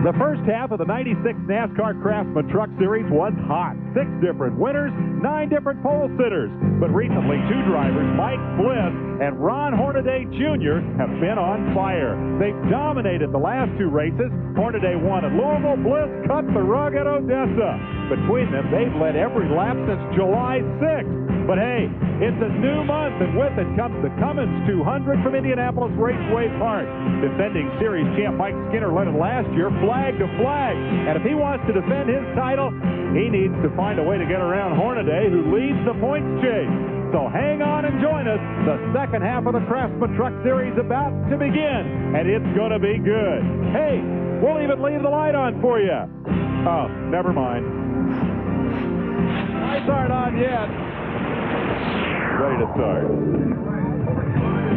The first half of the 96 NASCAR Craftsman Truck Series was hot. 6 different winners, 9 different pole sitters. But recently, 2 drivers, Mike Bliss and Ron Hornaday Jr., have been on fire. They've dominated the last 2 races. Hornaday won at Louisville. Bliss cut the rug at Odessa. Between them, they've led every lap since July 6th. But hey, it's a new month, and with it comes the Cummins 200 from Indianapolis Raceway Park. Defending series champ Mike Skinner led it last year, flag to flag. And if he wants to defend his title, he needs to find a way to get around Hornaday, who leads the points chase. So hang on and join us. The second half of the Craftsman Truck Series about to begin, and it's going to be good. Hey, we'll even leave the light on for you. Oh, never mind. Lights aren't on yet. Ready to start.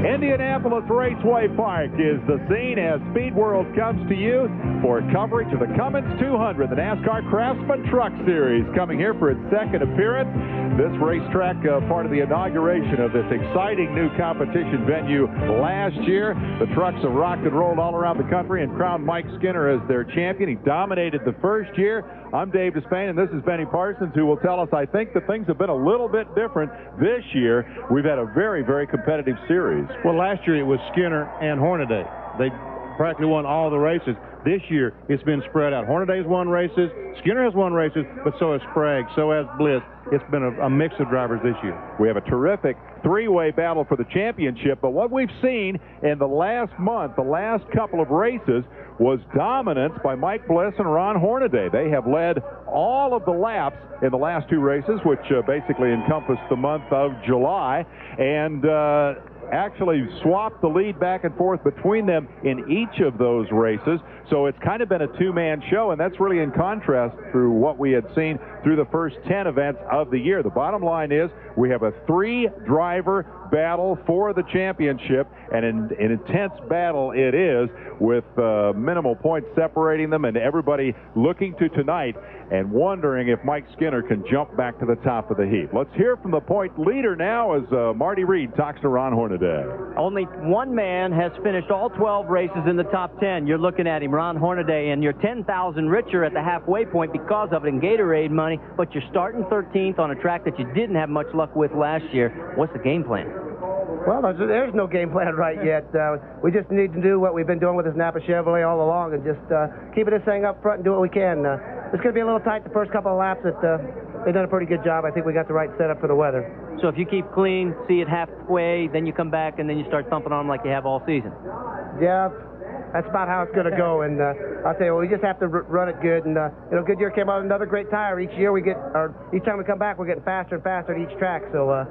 Indianapolis Raceway Park is the scene as Speed World comes to you for coverage of the Cummins 200, the NASCAR Craftsman Truck Series, coming here for its second appearance. This racetrack, part of the inauguration of this exciting new competition venue last year. The trucks have rocked and rolled all around the country and crowned Mike Skinner as their champion. He dominated the first year. I'm Dave Despain, and this is Benny Parsons, who will tell us, I think that things have been a little bit different this year. We've had a very, very competitive series. Well, last year it was Skinner and Hornaday. They practically won all the races. This year it's been spread out. Hornaday's won races, Skinner has won races, but so has Sprague, so has Bliss. It's been a mix of drivers this year. We have a terrific 3-way battle for the championship, but what we've seen in the last month, the last couple of races, was dominance by Mike Bliss and Ron Hornaday. They have led all of the laps in the last 2 races, which basically encompassed the month of July, and actually swapped the lead back and forth between them in each of those races. So it's kind of been a 2-man show, and that's really in contrast through what we had seen through the first 10 events of the year. The bottom line is we have a 3-driver battle for the championship, and an intense battle it is, with minimal points separating them, and everybody looking to tonight and wondering if Mike Skinner can jump back to the top of the heap. Let's hear from the point leader now as Marty Reed talks to Ron Hornaday. Only one man has finished all 12 races in the top 10. You're looking at him, Ron Hornaday, and you're 10,000 richer at the halfway point because of it in Gatorade money, but you're starting 13th on a track that you didn't have much luck with last year. What's the game plan? Well, there's no game plan right yet. We just need to do what we've been doing with this Napa Chevrolet all along, and just keep this thing up front and do what we can. It's going to be a little tight the first couple of laps. They've done a pretty good job. I think we got the right setup for the weather. So if you keep clean, see it halfway, then you come back and then you start thumping on them like you have all season. Yeah, that's about how it's going to go. And I'll tell you, we just have to run it good. And Goodyear came out with another great tire. Each time we come back, we're getting faster and faster at each track. So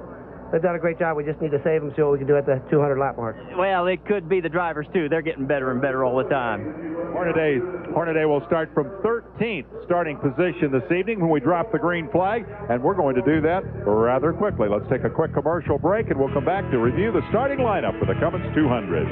they've done a great job. We just need to save them, see what we can do at the 200 lap mark. Well, it could be the drivers too. They're getting better and better all the time. Hornaday will start from 13th starting position this evening when we drop the green flag, and we're going to do that rather quickly. Let's take a quick commercial break, and we'll come back to review the starting lineup for the Cummins 200.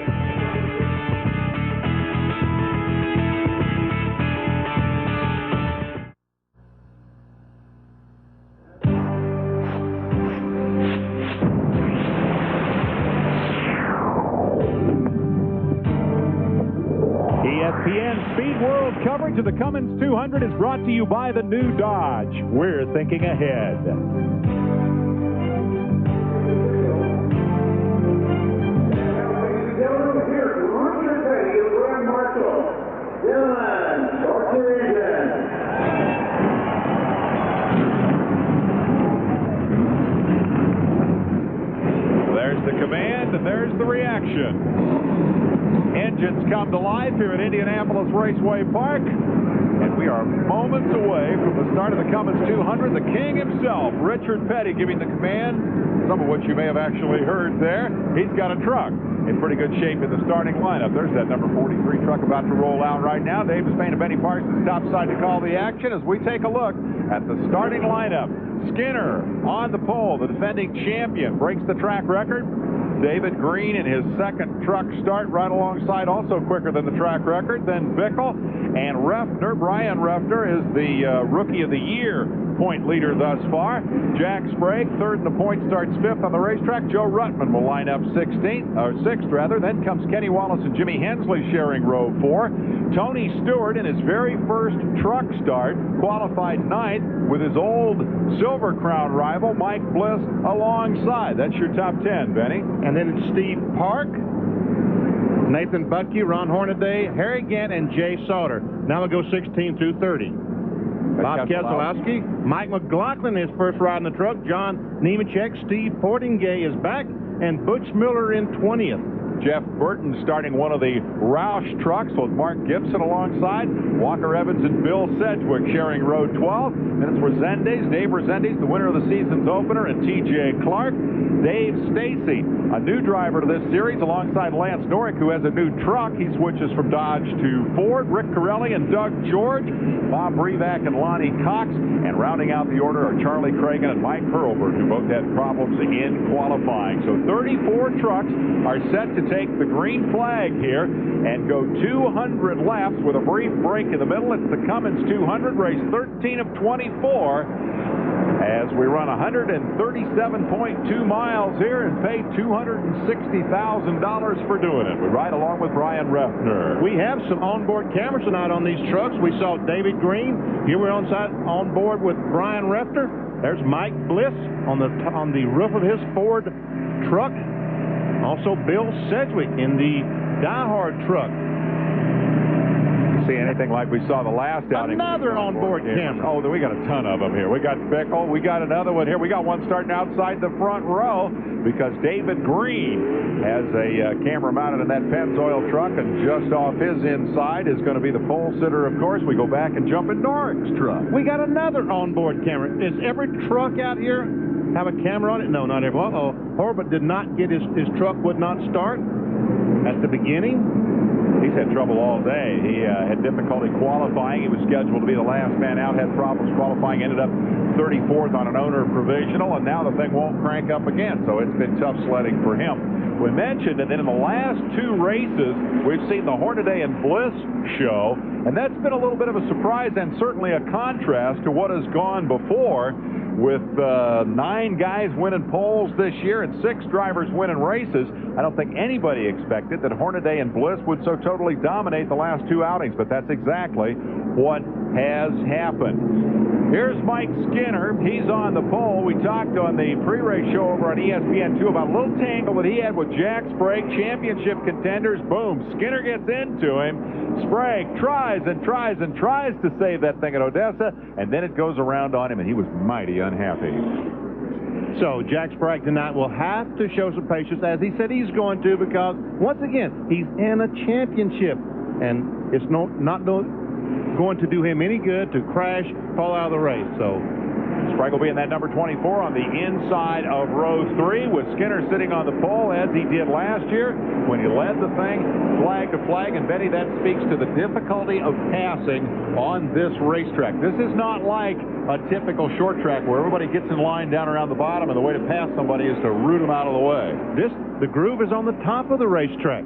ESPN Speed World coverage of the Cummins 200 is brought to you by the new Dodge. We're thinking ahead. There's the command, and there's the reaction. Engines come to life here at Indianapolis Raceway Park, and we are moments away from the start of the Cummins 200. The king himself, Richard Petty, giving the command, some of which you may have actually heard there. He's got a truck in pretty good shape in the starting lineup. There's that number 43 truck about to roll out right now. Dave Despain and Benny Parsons topside to call the action as we take a look at the starting lineup. Skinner on the pole, the defending champion, breaks the track record. David Green in his second truck start, right alongside, also quicker than the track record. Then Bickle and Ruffner. Brian Ruffner is the Rookie of the Year point leader thus far. Jack Sprague, third in the point, starts fifth on the racetrack. Joe Ruttman will line up 16th, or 6th rather. Then comes Kenny Wallace and Jimmy Hensley sharing row 4. Tony Stewart, in his very first truck start, qualified 9th with his old Silver Crown rival, Mike Bliss, alongside. That's your top 10, Benny. And then it's Steve Park, Nathan Bucky, Ron Hornaday, Harry Gant, and Jay Sauter. Now we'll go 16 through 30. Bob Keselowski, Mike McLaughlin, his first ride in the truck. John Nemechek, Steve Portingay is back, and Butch Miller in 20th. Jeff Burton starting one of the Roush trucks with Mark Gibson alongside. Walker Evans and Bill Sedgwick sharing row 12. Then it's Dave Rezendes, the winner of the season's opener, and T.J. Clark. Dave Stacy, a new driver to this series, alongside Lance Norick, who has a new truck. He switches from Dodge to Ford. Rick Corelli and Doug George, Bob Brevac and Lonnie Cox. And rounding out the order are Charlie Cragen and Mike Hurlburt, who both had problems in qualifying. So 34 trucks are set to take the green flag here and go 200 laps with a brief break in the middle. It's the Cummins 200, race 13 of 24, as we run 137.2 miles here and pay $260,000 for doing it. We ride along with Brian Refner. We have some onboard cameras tonight on these trucks. We saw David Green. Here we're on board with Brian Refner. There's Mike Bliss on the roof of his Ford truck. Also, Bill Sedgwick in the Die-Hard truck. See anything like we saw the last outing? Another onboard camera. Oh, we got a ton of them here. We got Bickle. We got another one here. We got one starting outside the front row because David Green has a camera mounted in that Pennzoil truck, and just off his inside is going to be the pole sitter, of course. We go back and jump in Norick's truck. We got another onboard camera. Is every truck out here have a camera on it? No, not every. Uh-oh. Horvath did not get his truck would not start at the beginning. He's had trouble all day. He had difficulty qualifying. He was scheduled to be the last man out, had problems qualifying, ended up 34th on an owner provisional, and now the thing won't crank up again, so it's been tough sledding for him. We mentioned, and then in the last 2 races, we've seen the Hornaday and Bliss show, and that's been a little bit of a surprise and certainly a contrast to what has gone before, with 9 guys winning poles this year and 6 drivers winning races. I don't think anybody expected that Hornaday and Bliss would so totally dominate the last 2 outings, but that's exactly what has happened. Here's Mike Skinner. He's on the pole. We talked on the pre-race show over on ESPN2 about a little tangle that he had with Jack Sprague, championship contenders. Boom, Skinner gets into him. Sprague tries and tries and tries to save that thing at Odessa, and then it goes around on him, and he was mighty unhappy. So Jack Sprague tonight will have to show some patience, as he said he's going to, because once again, he's in a championship, and it's not going to do him any good to crash, fall out of the race. So Sprague will be in that number 24 on the inside of row 3, with Skinner sitting on the pole as he did last year when he led the thing flag to flag. And Betty, that speaks to the difficulty of passing on this racetrack. This is not like a typical short track where everybody gets in line down around the bottom, and the way to pass somebody is to root them out of the way. The groove is on the top of the racetrack.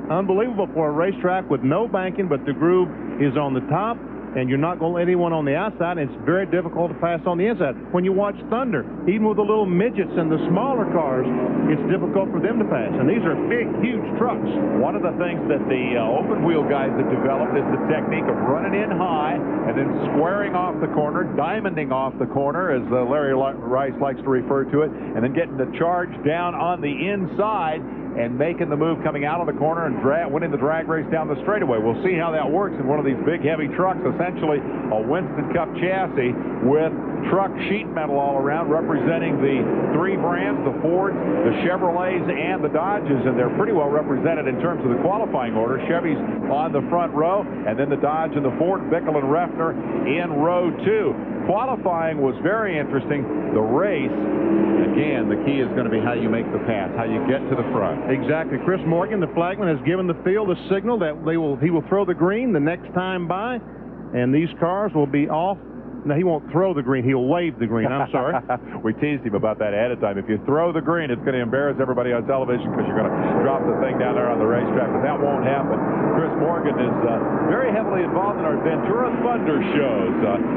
Unbelievable for a racetrack with no banking, but the groove is on the top, and you're not going to let anyone on the outside, and it's very difficult to pass on the inside. When you watch Thunder, even with the little midgets and the smaller cars, it's difficult for them to pass, and these are big, huge trucks. One of the things that the open wheel guys have developed is the technique of running in high and then squaring off the corner, diamonding off the corner, as Larry Rice likes to refer to it, and then getting the charge down on the inside and making the move coming out of the corner and winning the drag race down the straightaway. We'll see how that works in one of these big, heavy trucks, essentially a Winston Cup chassis with truck sheet metal all around, representing the 3 brands, the Fords, the Chevrolets, and the Dodges, and they're pretty well represented in terms of the qualifying order. Chevy's on the front row, and then the Dodge and the Ford, Bickle and Refner in row 2. Qualifying was very interesting. The race, again, the key is going to be how you make the pass, how you get to the front. Exactly. Chris Morgan, the flagman, has given the field a signal that he will throw the green the next time by, and these cars will be off No, he won't throw the green. He'll wave the green. I'm sorry. We teased him about that ahead of time. If you throw the green, it's going to embarrass everybody on television because you're going to drop the thing down there on the racetrack, but that won't happen. Chris Morgan is very heavily involved in our Ventura Thunder shows.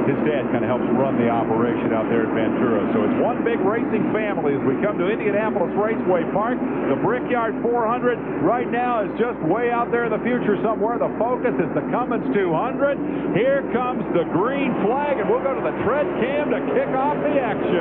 His dad kind of helps run the operation out there at Ventura. So it's one big racing family as we come to Indianapolis Raceway Park. The Brickyard 400 right now is just way out there in the future somewhere. The focus is the Cummins 200. Here comes the green flag, and we'll go to the tread cam to kick off the action.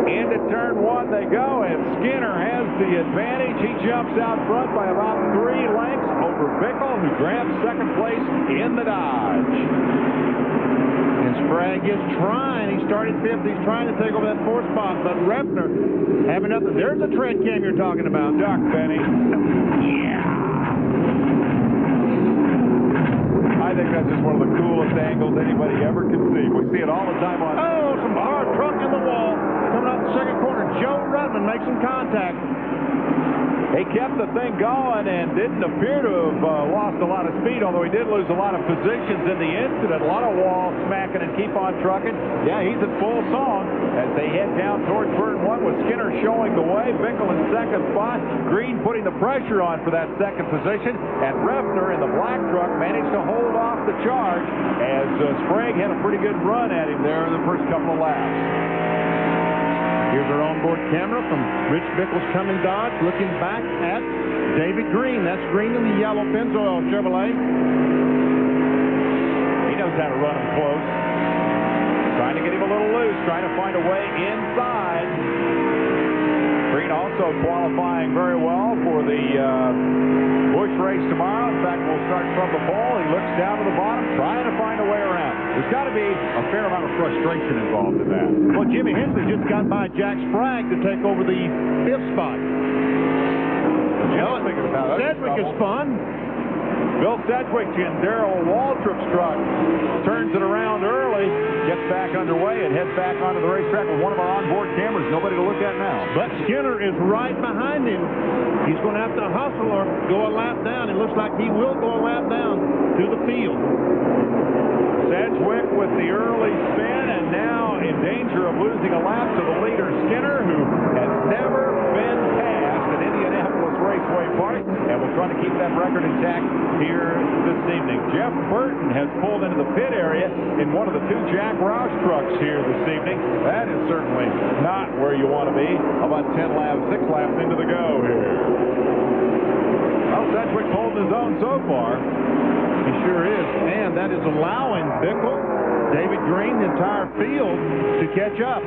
Into turn one they go, and Skinner has the advantage. He jumps out front by about 3 lengths over Bickle, who grabs second place in the Dodge. And Sprague is trying. He started 5th. He's trying to take over that 4th spot, but Refner having nothing. There's the tread cam you're talking about. Duck, Benny. Yeah. I think that's just one of the coolest angles anybody ever can see. We see it all the time on... Oh, some hard truck in the wall. Coming out the second corner, Joe Rutman makes some contact. He kept the thing going and didn't appear to have lost a lot of speed, although he did lose a lot of positions in the incident. A lot of wall smacking and keep on trucking. Yeah, he's in full song as they head down towards turn 1 with Skinner showing the way. Bickle in second spot. Green putting the pressure on for that second position. And Refner in the black truck managed to hold off the charge as Sprague had a pretty good run at him there in the first couple of laps. Here's our onboard camera from Rich Bickle's Cummins Dodge, looking back at David Green. That's Green in the yellow Pennzoil Chevrolet. He knows how to run him close. Trying to get him a little loose, trying to find a way inside. Green also qualifying very well for the Busch race tomorrow. In fact, we'll start from the pole. He looks down to the bottom, trying to find a way around. There's got to be a fair amount of frustration involved in that. Well, Jimmy Hensley just got by Jack Sprague to take over the 5th spot. Sedgwick is fun. Bill Sedgwick in Darrell Waltrip's truck turns it around early, gets back underway, and heads back onto the racetrack with one of our onboard cameras. Nobody to look at now. But Skinner is right behind him. He's going to have to hustle or go a lap down. It looks like he will go a lap down to the field. Sedgwick with the early spin, and now in danger of losing a lap to the leader, Skinner, who has never been passed at Indianapolis Raceway Park, and will try to keep that record intact here this evening. Jeff Burton has pulled into the pit area in one of the 2 Jack Roush trucks here this evening. That is certainly not where you want to be. About 10 laps, 6 laps into the go here. Well, Sedgwick's holding his own so far. He sure is, and that is allowing Bickle, David Green, the entire field to catch up.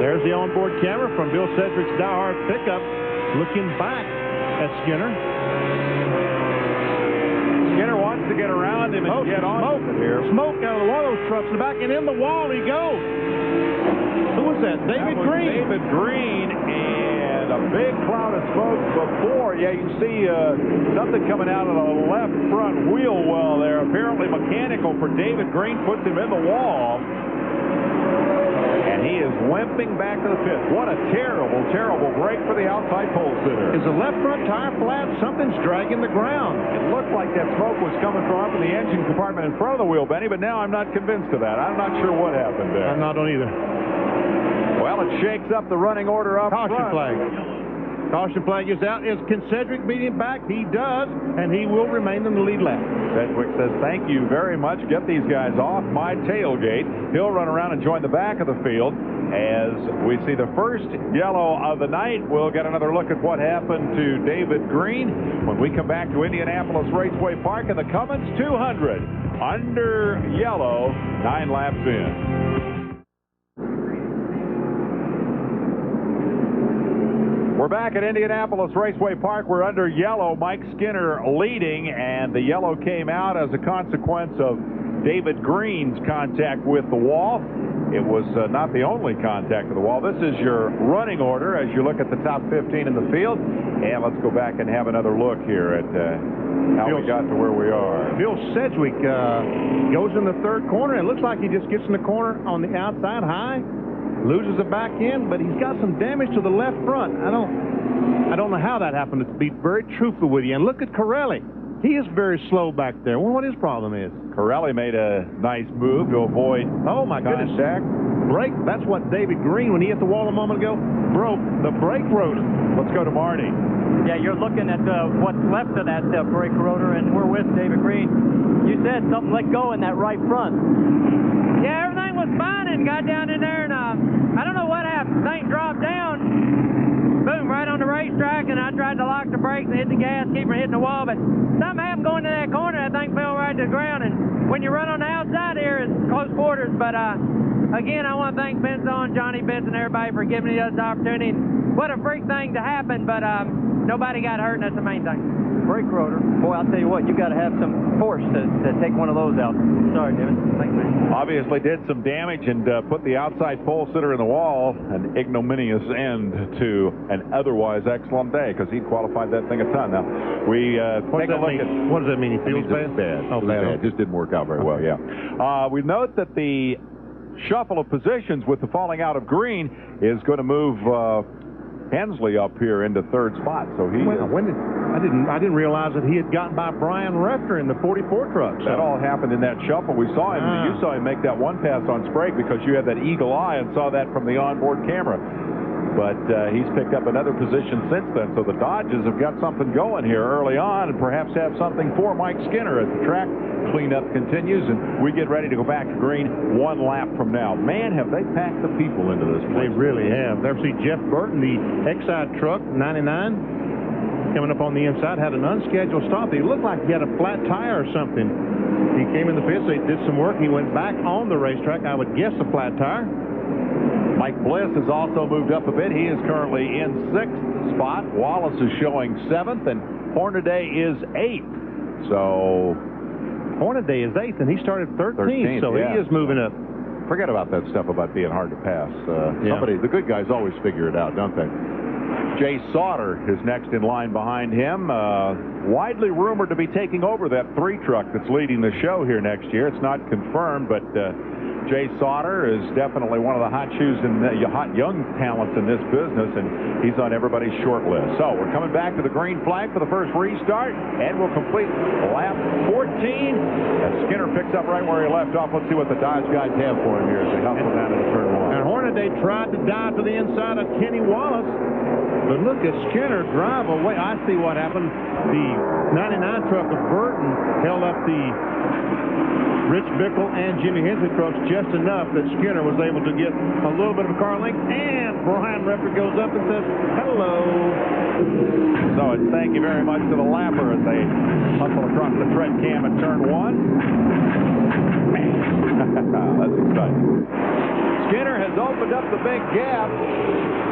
There's the onboard camera from Bill Sedgwick's diehard pickup, looking back at Skinner. Skinner wants to get around him and get on here. Smoke out of one of those trucks in the back, and in the wall he goes. Who was that? David Green. David Green, and a big cloud of smoke before. Yeah, you see something coming out of the left front wheel well there. Apparently mechanical for David Green, puts him in the wall. And he is limping back to the pit. What a terrible, terrible break for the outside pole sitter. Is the left front tire flat? Something's dragging the ground. It looked like that smoke was coming from up in the engine compartment in front of the wheel, Benny, but now I'm not convinced of that. I'm not sure what happened there. I'm not on either. Well, it shakes up the running order up front. Caution flag. Caution flag is out. Can Sedgwick beat him back? He does, and he will remain in the lead lap. Sedgwick says, thank you very much. Get these guys off my tailgate. He'll run around and join the back of the field. As we see the first yellow of the night, we'll get another look at what happened to David Green when we come back to Indianapolis Raceway Park in the Cummins 200. Under yellow, 9 laps in. We're back at Indianapolis Raceway Park. We're under yellow. Mike Skinner leading, and the yellow came out as a consequence of David Green's contact with the wall. It was not the only contact with the wall. This is your running order as you look at the top 15 in the field. And let's go back and have another look here at how we got to where we are. Bill Sedgwick goes in the third corner. It looks like he just gets in the corner on the outside high. loses the back end, but he's got some damage to the left front. I don't know how that happened, to be very truthful with you. And look at Corelli. He is very slow back there. Wonder what his problem is. Corelli made a nice move to avoid contact. Brake. That's what David Green, when he hit the wall a moment ago, broke the brake rotor. Let's go to Marty. Yeah, you're looking at what's left of that brake rotor, and we're with David Green. You said something let go in that right front. Yeah, everything was fine and got down in there, and I don't know what happened. Thing dropped down, boom, right on the racetrack, and I tried to lock the brakes and hit the gas, keep from hitting the wall, but something happened going to that corner. That thing fell right to the ground, and when you run on the outside here, it's close quarters, but again, I want to thank Benson, Johnny Benson, everybody for giving us the opportunity. What a freak thing to happen, but nobody got hurt, and that's the main thing. Brake rotor. Boy, I'll tell you what, you got to have some force to take one of those out. Sorry, David. Thanks, man. Obviously did some damage and put the outside pole sitter in the wall. An ignominious end to an otherwise excellent day, because he qualified that thing a ton. Now, we take a look at... What does that mean? He feels bad? Oh, bad. Just didn't work out very well, yeah. We note that the shuffle of positions with the falling out of Green is going to move Hensley up here into third spot. So he... I didn't realize that he had gotten by Brian Refter in the 44 truck. That all happened in that shuffle. We saw him. You saw him make that one pass on Sprague because you had that eagle eye and saw that from the onboard camera. But he's picked up another position since then. So the Dodgers have got something going here early on, and perhaps have something for Mike Skinner as the track cleanup continues, and we get ready to go back to Green one lap from now. Man, have they packed the people into this place. They really have. There, see Jeff Burton, the Exide truck, 99. Coming up on the inside, had an unscheduled stop. He looked like he had a flat tire or something. He came in the pits, they did some work. He went back on the racetrack. I would guess a flat tire. Mike Bliss has also moved up a bit. He is currently in 6th spot. Wallace is showing 7th, and Hornaday is 8th. So Hornaday is 8th, and he started 13th, so yeah. He is moving up. Forget about that stuff about being hard to pass. The good guys always figure it out, don't they? Jay Sauter is next in line behind him. Widely rumored to be taking over that 3 truck that's leading the show here next year. It's not confirmed, but Jay Sauter is definitely one of the hot shoes and hot young talents in this business, and he's on everybody's short list. So we're coming back to the green flag for the first restart, and we'll complete lap 14. As Skinner picks up right where he left off. Let's see what the Dodge guys have for him here as they hustle down into turn 1. And Hornaday tried to dive to the inside of Kenny Wallace. But look at Skinner drive away. I see what happened. The 99 truck of Burton held up the Rich Bickle and Jimmy Hensley trucks just enough that Skinner was able to get a little bit of a car length. And Brian Refter goes up and says, hello. So it's thank you very much to the lapper as they hustle across the tread cam at turn 1. That's exciting. Skinner has opened up the big gap.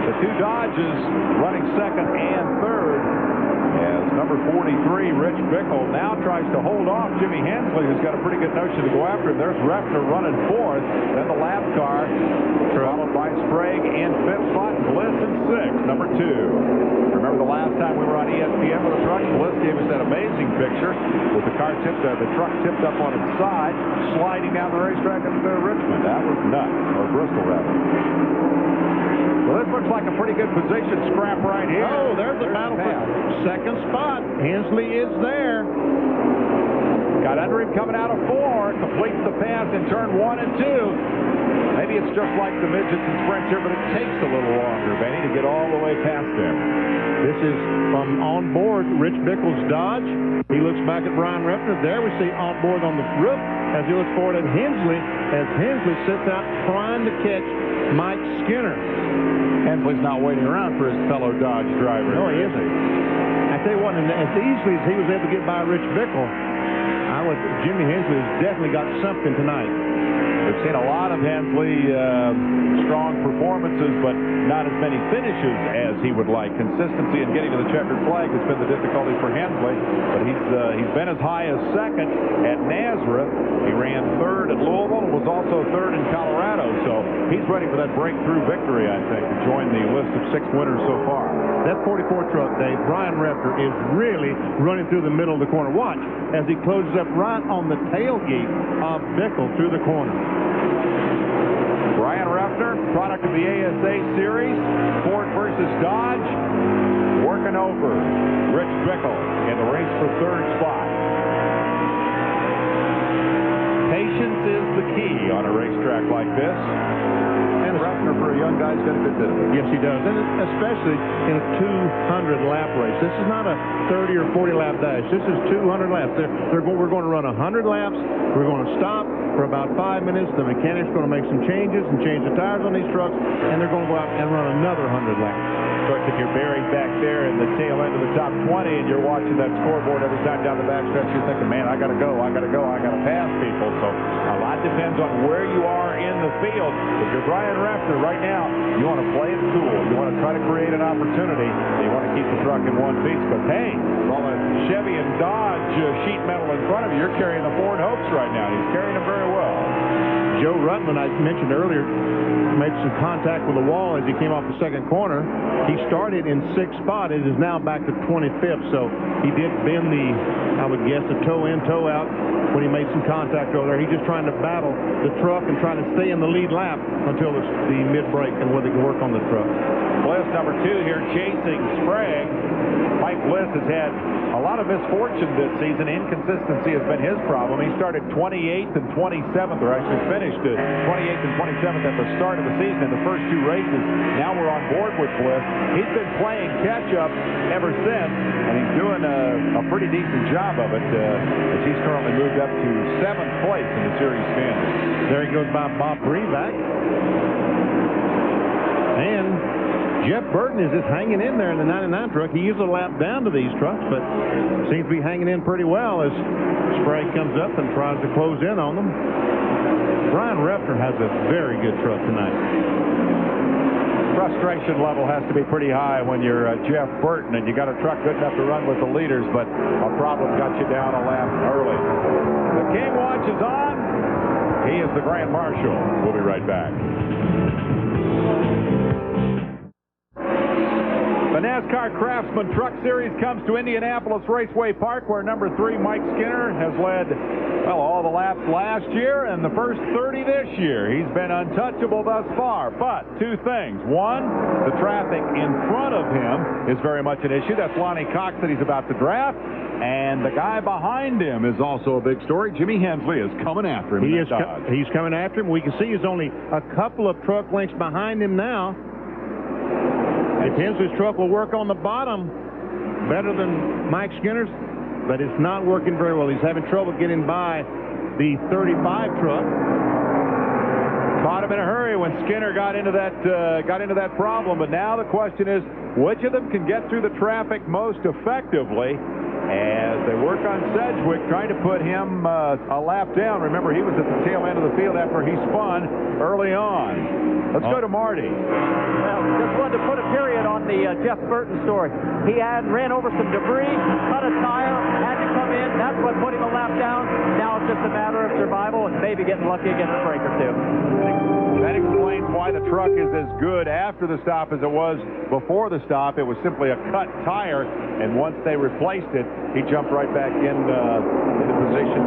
The 2 Dodges running 2nd and 3rd as number 43, Rich Bickle, now tries to hold off Jimmy Hensley, who's got a pretty good notion to go after him. There's Refter running 4th. Then the lap car, followed by Sprague in 5th spot, Bliss in 6th, number 2. Remember the last time we were on ESPN with the truck, Bliss gave us that amazing picture with the truck tipped up on its side, sliding down the racetrack into Richmond. That was nuts, or Bristol rather. Well, this looks like a pretty good position scrap right here. Oh, there's the battle for 2nd spot. Hensley is there. Got under him coming out of 4. Completes the pass in turn 1 and 2. Maybe it's just like the midgets and sprints here, but it takes a little longer, Benny, to get all the way past them. This is from on board Rich Bickle's Dodge. He looks back at Brian Refter. There we see on board on the roof as he looks forward at Hensley as Hensley sits out trying to catch Mike Skinner. Hensley's not waiting around for his fellow Dodge driver. No, he isn't. I tell you what, as easily as he was able to get by Rich Bickle, Jimmy Hensley has definitely got something tonight. We've seen a lot of Hensley strong performances, but not as many finishes as he would like. Consistency in getting to the checkered flag has been the difficulty for Hensley, but he's been as high as 2nd at Nazareth. He ran 3rd at Louisville and was also 3rd in Colorado, so he's ready for that breakthrough victory, I think, to join the list of 6 winners so far. That 44 truck, Dave, Brian Refter is really running through the middle of the corner. Watch as he closes up right on the tailgate of Bickle through the corner. Brian Refter product of the ASA Series, Ford versus Dodge, working over Rich Bickle in the race for third spot. Patience is the key on a racetrack like this. And Ruffner, for a young guy, has got a good bit of it. Yes, he does, and especially in a 200-lap race. This is not a 30 or 40-lap dash. This is 200 laps. We're going to run 100 laps. We're going to stop for about 5 minutes. The mechanic's going to make some changes and change the tires on these trucks, and they're going to go out and run another 100 laps. Of course, if you're buried back there in the tail end of the top 20 and you're watching that scoreboard every time down the backstretch, you're thinking, man, I got to go, I got to pass people. So a lot depends on where you are in the field. If you're Brian Rafter right now, you want to play it cool. You want to try to create an opportunity. You want to keep the truck in one piece. But hey, while a Chevy and Dodge sheet metal in front of you, you're carrying the Ford Hopes right now. He's carrying them very well. Joe Ruttman, I mentioned earlier, made some contact with the wall as he came off the second corner. He started in 6th spot. It is now back to 25th, so he did bend the, I would guess, the toe in, toe out when he made some contact over there. He's just trying to battle the truck and trying to stay in the lead lap until the mid-break and where they can work on the truck. Bliss, number 2 here, chasing Sprague. Mike Bliss has had a lot of misfortune this season. Inconsistency has been his problem. He started 28th and 27th, or actually finished 28th and 27th at the start of the season in the first 2 races. Now we're on board with Bliss. He's been playing catch-up ever since, and he's doing a pretty decent job of it as he's currently moved up to 7th place in the series standings. There he goes by Bob Brevac. And Jeff Burton is just hanging in there in the 99 truck. He used a lap down to these trucks, but seems to be hanging in pretty well as Sprague comes up and tries to close in on them. Brian Rafter has a very good truck tonight. Frustration level has to be pretty high when you're Jeff Burton and you got a truck good enough to run with the leaders, but a problem got you down a lap early. The King Watch is on. He is the Grand Marshal. We'll be right back. The NASCAR Craftsman Truck Series comes to Indianapolis Raceway Park, where number 3 Mike Skinner has led, well, all the laps last year and the first 30 this year. He's been untouchable thus far, but 2 things. One, the traffic in front of him is very much an issue. That's Lonnie Cox that he's about to draft, and the guy behind him is also a big story. Jimmy Hensley is coming after him. He's coming after him. We can see he's only a couple of truck lengths behind him now. If Hensley's truck will work on the bottom better than Mike Skinner's, but it's not working very well. He's having trouble getting by the 35 truck. Caught him in a hurry when Skinner got into that problem, but now the question is, which of them can get through the traffic most effectively as they work on Sedgwick, trying to put him a lap down. Remember, he was at the tail end of the field after he spun early on. Let's go to Marty. Well, just wanted to put a period on the Jeff Burton story. He had ran over some debris, cut a tire, had to come in. That's what put him a lap down. Now it's just a matter of survival and maybe getting lucky against a break or 2. That explains why the truck is as good after the stop as it was before the stop. It was simply a cut tire, and once they replaced it, he jumped right back in the position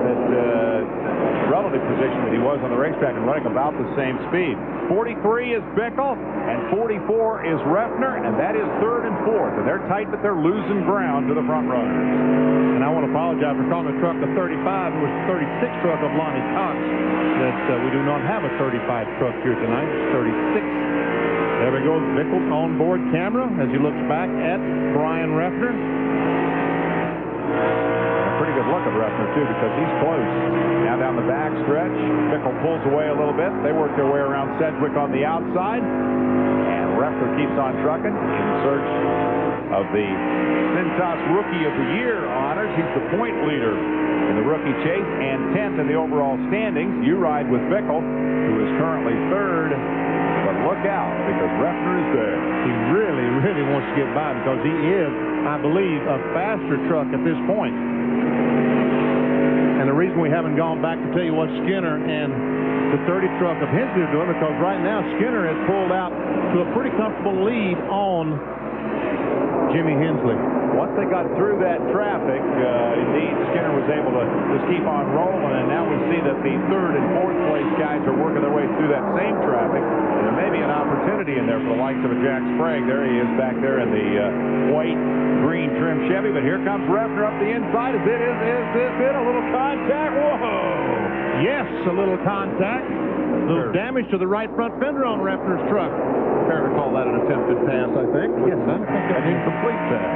relative position that he was on the racetrack and running about the same speed. 43 is Bickle, and 44 is Reffner, and that is 3rd and 4th. And they're tight, but they're losing ground to the front runners. And I want to apologize for calling the truck the 35. It was the 36 truck of Lonnie Cox. That we do not have a 35 truck here tonight. It's 36. There we go. Bickle's onboard camera as he looks back at Brian Reffner. A pretty good look at Reffner, too, because he's close. Now down the back stretch, Bickle pulls away a little bit. They work their way around Sedgwick on the outside. And Reffner keeps on trucking in search of the Cintas Rookie of the Year honors. He's the point leader in the rookie chase and 10th in the overall standings. You ride with Bickle, who is currently 3rd. But look out, because Reffner is there. He really, really wants to get by because he is, I believe, a faster truck at this point. And the reason we haven't gone back to tell you what Skinner and the 30 truck of Hensley are doing, because right now Skinner has pulled out to a pretty comfortable lead on Jimmy Hensley. once they got through that traffic, indeed, Skinner was able to just keep on rolling, and now we see that the third and fourth place guys are working their way through that same traffic. And there may be an opportunity in there for the likes of a Jack Sprague. There he is back there in the white green trim Chevy, but here comes Refner up the inside. Is this it? A little contact? Whoa! Yes, a little contact. A little damage to the right front fender on Refner's truck. Fair to call that an attempted pass, I think. Yes, I think I didn't complete that.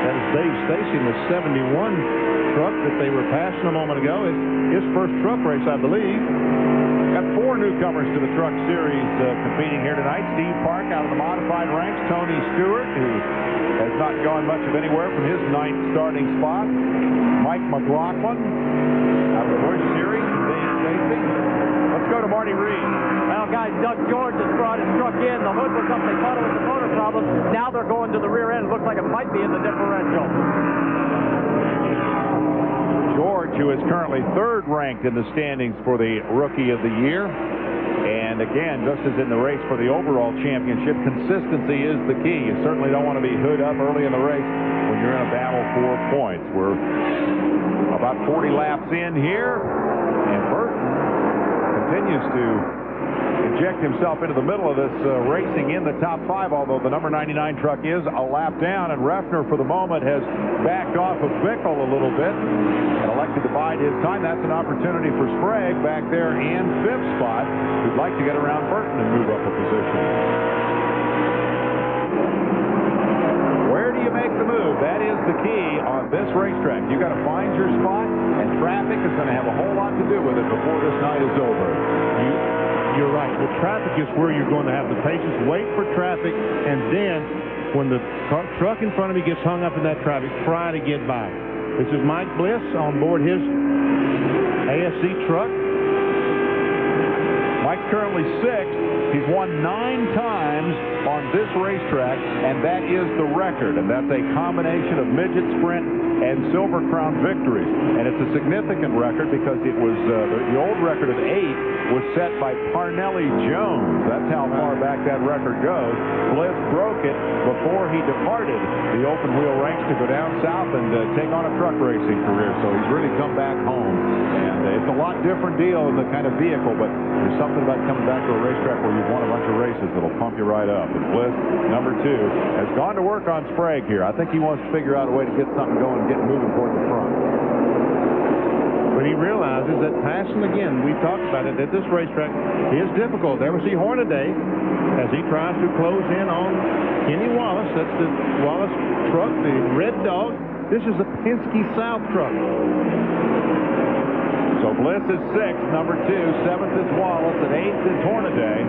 That is Dave Stacy in the 71 truck that they were passing a moment ago. It's his first truck race, I believe. Got 4 newcomers to the Truck Series competing here tonight. Steve Park out of the modified ranks. Tony Stewart, who has not gone much of anywhere from his 9th starting spot. Mike McLaughlin out of the Busch Series. And Dave Stacy. Let's go to Marty Reed. Well, guys, Doug George has brought his truck in. The hood was up. They thought it was a motor problem. Now they're going to the rear end. It looks like it might be in the differential. George, who is currently 3rd ranked in the standings for the Rookie of the Year. And again, just as in the race for the overall championship, consistency is the key. You certainly don't want to be hood up early in the race when you're in a battle for points. We're about 40 laps in here, and Burton continues to inject himself into the middle of this racing in the top 5, although the number 99 truck is a lap down, and Refner for the moment has backed off of Bickle a little bit and elected to bide his time. That's an opportunity for Sprague back there in 5th spot, who'd like to get around Burton and move up a position. Where do you make the move? That is the key on this racetrack. You got to find your spot, and traffic is going to have a whole lot to do with it before this night is over. You're right. The traffic is where you're going to have the patience. Wait for traffic, and then when the truck in front of you gets hung up in that traffic, try to get by. This is Mike Bliss on board his ASC truck. Mike's currently 6th. He's won 9 times on this racetrack, and that is the record. And that's a combination of midget sprint and Silver Crown victories. And it's a significant record because it was the old record of 8 was set by Parnelli Jones. That's how far back that record goes. Bliss broke it before he departed the open wheel ranks to go down south and take on a truck racing career. So he's really come back home. And it's a lot different deal in the kind of vehicle, but there's something about coming back to a racetrack where you've won a bunch of races that'll pump you right up. And Bliss, number 2, has gone to work on Sprague here. I think he wants to figure out a way to get something going and get moving toward the front. But he realizes that passing again, we talked about it, at this racetrack is difficult. There we see Hornaday as he tries to close in on Kenny Wallace. That's the Wallace truck, the Red Dog. This is the Penske South truck. So Bliss is 6th, number 2, 7th is Wallace, and 8th is Hornaday.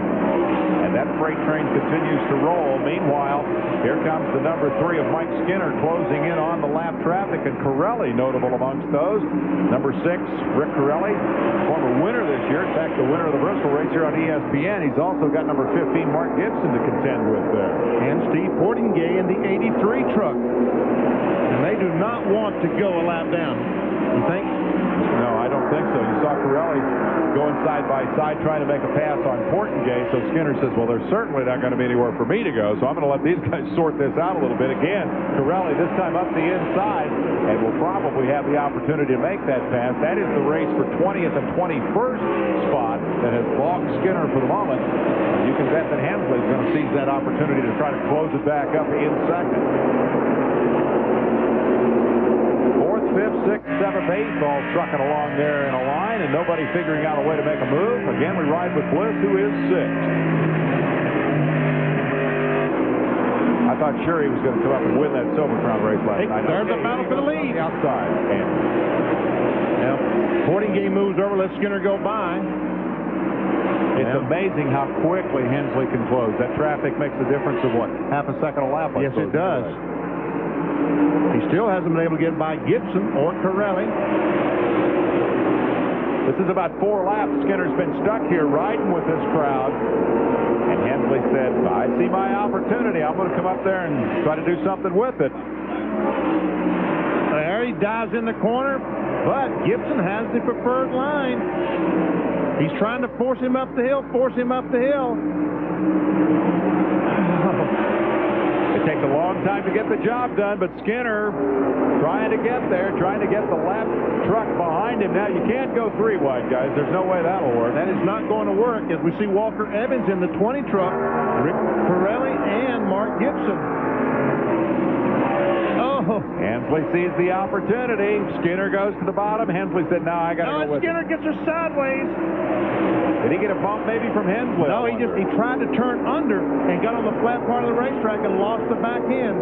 And that freight train continues to roll. Meanwhile, here comes the number 3 of Mike Skinner closing in on the lap traffic, and Corelli notable amongst those. Number 6, Rick Corelli, former winner this year. In fact, the winner of the Bristol race here on ESPN. He's also got number 15, Mark Gibson, to contend with there. And Steve Portingay in the 83 truck. And they do not want to go a lap down. You think? No, I don't think so. You saw Corelli going side by side trying to make a pass on Portingay, so Skinner says, well, there's certainly not going to be anywhere for me to go, so I'm going to let these guys sort this out a little bit. Again, Corelli this time up the inside, and will probably have the opportunity to make that pass. That is the race for 20th and 21st spot that has bogged Skinner for the moment. You can bet that Hensley is going to seize that opportunity to try to close it back up in 2nd. 4th, 5th, 6th, 7th, 8th, all trucking along there in a line, and nobody figuring out a way to make a move. Again, we ride with Bliss, who is 6th. I thought sure he was going to come up and win that Silver Crown race last night. There's a battle for the lead. Outside. Now, Portingay moves over, lets Skinner go by. It's amazing how quickly Hensley can close. That traffic makes a difference of, what, half a second a lap? Yes, it does. He still hasn't been able to get by Gibson or Corelli. This is about 4 laps. Skinner's been stuck here riding with this crowd. And Hensley said, I see my opportunity. I'm going to come up there and try to do something with it. There he dives in the corner, but Gibson has the preferred line. He's trying to force him up the hill, It's takes a long time to get the job done, but Skinner trying to get there, trying to get the lap truck behind him. Now, you can't go 3 wide, guys. There's no way that'll work. That is not going to work as we see Walker Evans in the 20 truck, Rick Pirelli and Mark Gibson. Oh. Hensley sees the opportunity. Skinner goes to the bottom. Hensley said, no, I got to go with Skinner gets her sideways. Did he get a bump maybe from Hensley? No, he tried to turn under and got on the flat part of the racetrack and lost the back end.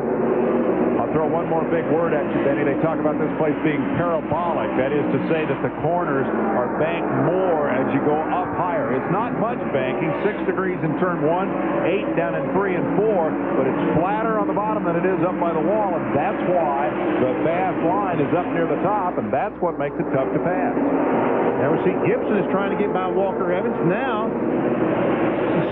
I'll throw one more big word at you, Benny. They talk about this place being parabolic. That is to say that the corners are banked more as you go up higher. It's not much banking, 6 degrees in turn 1, 8 down in 3 and 4, but it's flatter on the bottom than it is up by the wall, and that's why the fast line is up near the top, and that's what makes it tough to pass. Now we see Gibson is trying to get by Walker Evans. Now,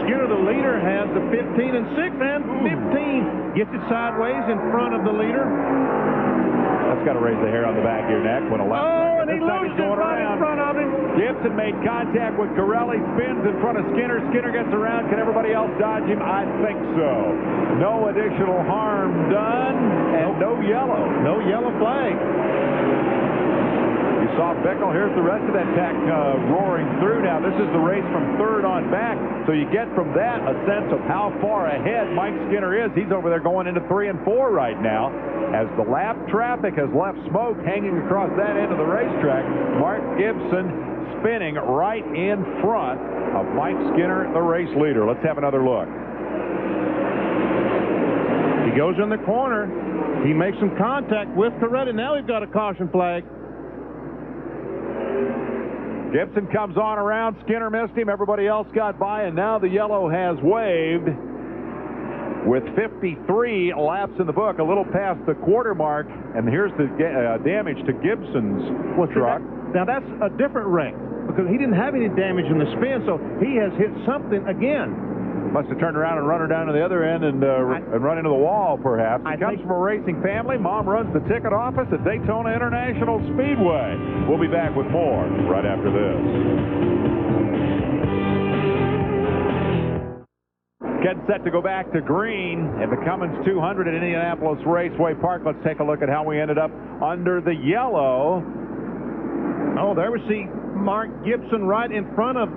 Skinner, the leader, has the 15 and 6 and 15. Gets it sideways in front of the leader. That's got to raise the hair on the back of your neck when a left. Oh, and he loses it right in front of him. Gibson made contact with Corelli, spins in front of Skinner. Skinner gets around. Can everybody else dodge him? I think so. No additional harm done, and no yellow. No yellow flag. You saw Bickle. Here's the rest of that pack roaring through. Now, this is the race from third on back, so you get from that a sense of how far ahead Mike Skinner is. He's over there going into 3 and 4 right now. As the lap traffic has left smoke hanging across that end of the racetrack, Mark Gibson spinning right in front of Mike Skinner, the race leader. Let's have another look. He goes in the corner. He makes some contact with Coretta. Now we've got a caution flag. Gibson comes on around. Skinner missed him. Everybody else got by, and now the yellow has waved. With 53 laps in the book, a little past the quarter mark, and here's the damage to Gibson's truck. Now that's a different wreck because he didn't have any damage in the spin, so he has hit something again. Must have turned around and run her down to the other end and run into the wall, perhaps. He comes from a racing family. Mom runs the ticket office at Daytona International Speedway. We'll be back with more right after this. Getting set to go back to green at the Cummins 200 at Indianapolis Raceway Park. Let's take a look at how we ended up under the yellow. Oh, there we see Mark Gibson right in front of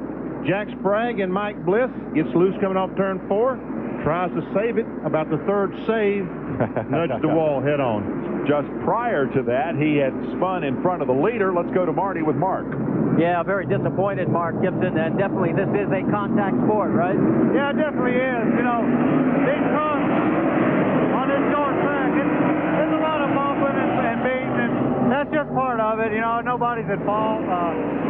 Jack Sprague and Mike Bliss. Gets loose coming off turn 4. Tries to save it. About the third save. Nudged the wall head on. Just prior to that, he had spun in front of the leader. Let's go to Marty with Mark. Yeah, very disappointed, Mark Gibson, and definitely this is a contact sport, right? Yeah, it definitely is. You know, these trucks on this short track, there's a lot of bumping and beating, and that's just part of it. You know, nobody's at fault.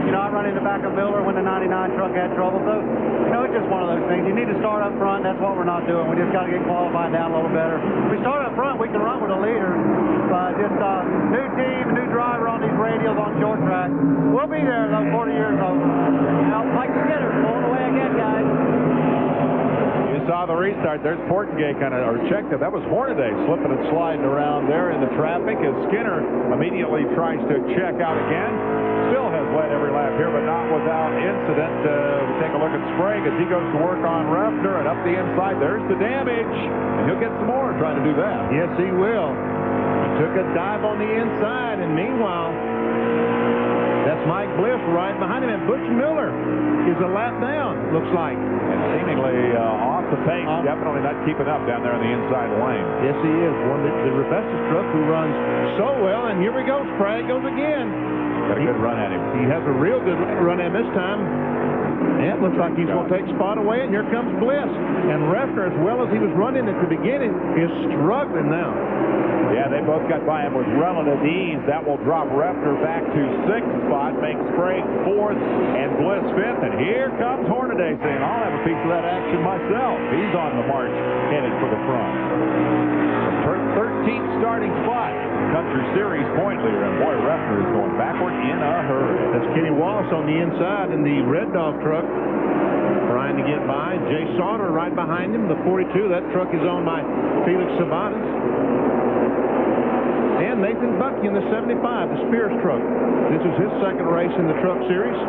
You know, I run in the back of Miller when the 99 truck had trouble, so, you know, it's just one of those things. You need to start up front. That's what we're not doing. We just got to get qualified down a little better. If we start up front, we can run with a leader, but just new team, new driver on these radials on short track. We'll be there, though, 40 years old. Now, Mike Skinner pulling away again, guys. You saw the restart. There's Portengay checked it. That was Hornaday slipping and sliding around there in the traffic as Skinner immediately tries to check out again. Still has led every lap here, but not without incident. Take a look at Sprague as he goes to work on Refner and up the inside. There's the damage, and he'll get some more trying to do that. Yes, he will. He took a dive on the inside, and meanwhile, that's Mike Bliss right behind him, and Butch Miller is a lap down, looks like. And seemingly off the pace, definitely not keeping up down there in the inside lane. Yes, he is. One of the Rebecca's truck who runs so well, and here we go. Sprague goes again. Got a good run at him. He has a real good run at him this time. And it looks like he's going to take spot away, and here comes Bliss. And Refner, as well as he was running at the beginning, is struggling now. Yeah, they both got by him with relative ease. That will drop Refner back to 6th spot, make Sprague 4th, and Bliss 5th. And here comes Hornaday saying, I'll have a piece of that action myself. He's on the march, headed for the front. 13th starting spot, Country Series point leader, and boy, Refner is going backward in a hurry. That's Kenny Wallace on the inside in the Red Dog truck, trying to get by. Jay Sauter right behind him, the 42. That truck is owned by Felix Sabates. And Nathan Bucky in the 75, the Spears truck. This is his second race in the Truck Series.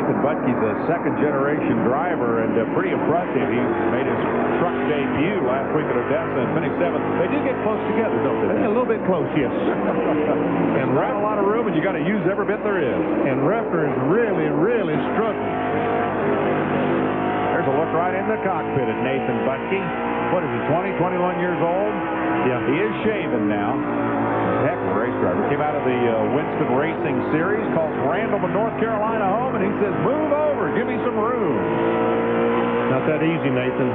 Nathan Butke's a second-generation driver and pretty impressive. He made his truck debut last week at Odessa and finished 7th. They did get close together, don't they? A little bit close, yes. And not a lot of room, and you got to use every bit there is. And Refner is really, really struggling. There's a look right in the cockpit at Nathan Butke. What is he, 20, 21 years old? Yeah. He is shaven now. Heck of a race driver. Came out of the Winston Racing Series, calls Randleman, North Carolina home, and he says, move over, give me some room. Not that easy, Nathan.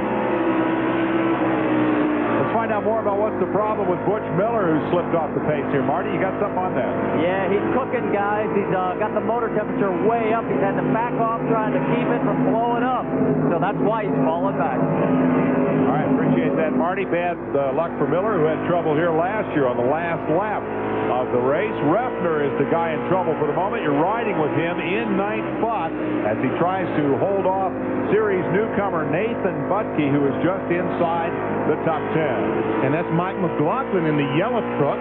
Let's find out more about what's the problem with Butch Miller, who slipped off the pace here. Marty, you got something on that? Yeah, he's cooking, guys. He's got the motor temperature way up. He's had to back off trying to keep it from blowing up. So that's why he's falling back. All right, appreciate that, Marty. Bad luck for Miller, who had trouble here last year on the last lap of the race. Refner is the guy in trouble for the moment. You're riding with him in 9th spot as he tries to hold off series newcomer Nathan Butke, who is just inside the top 10. And that's Mike McLaughlin in the yellow truck,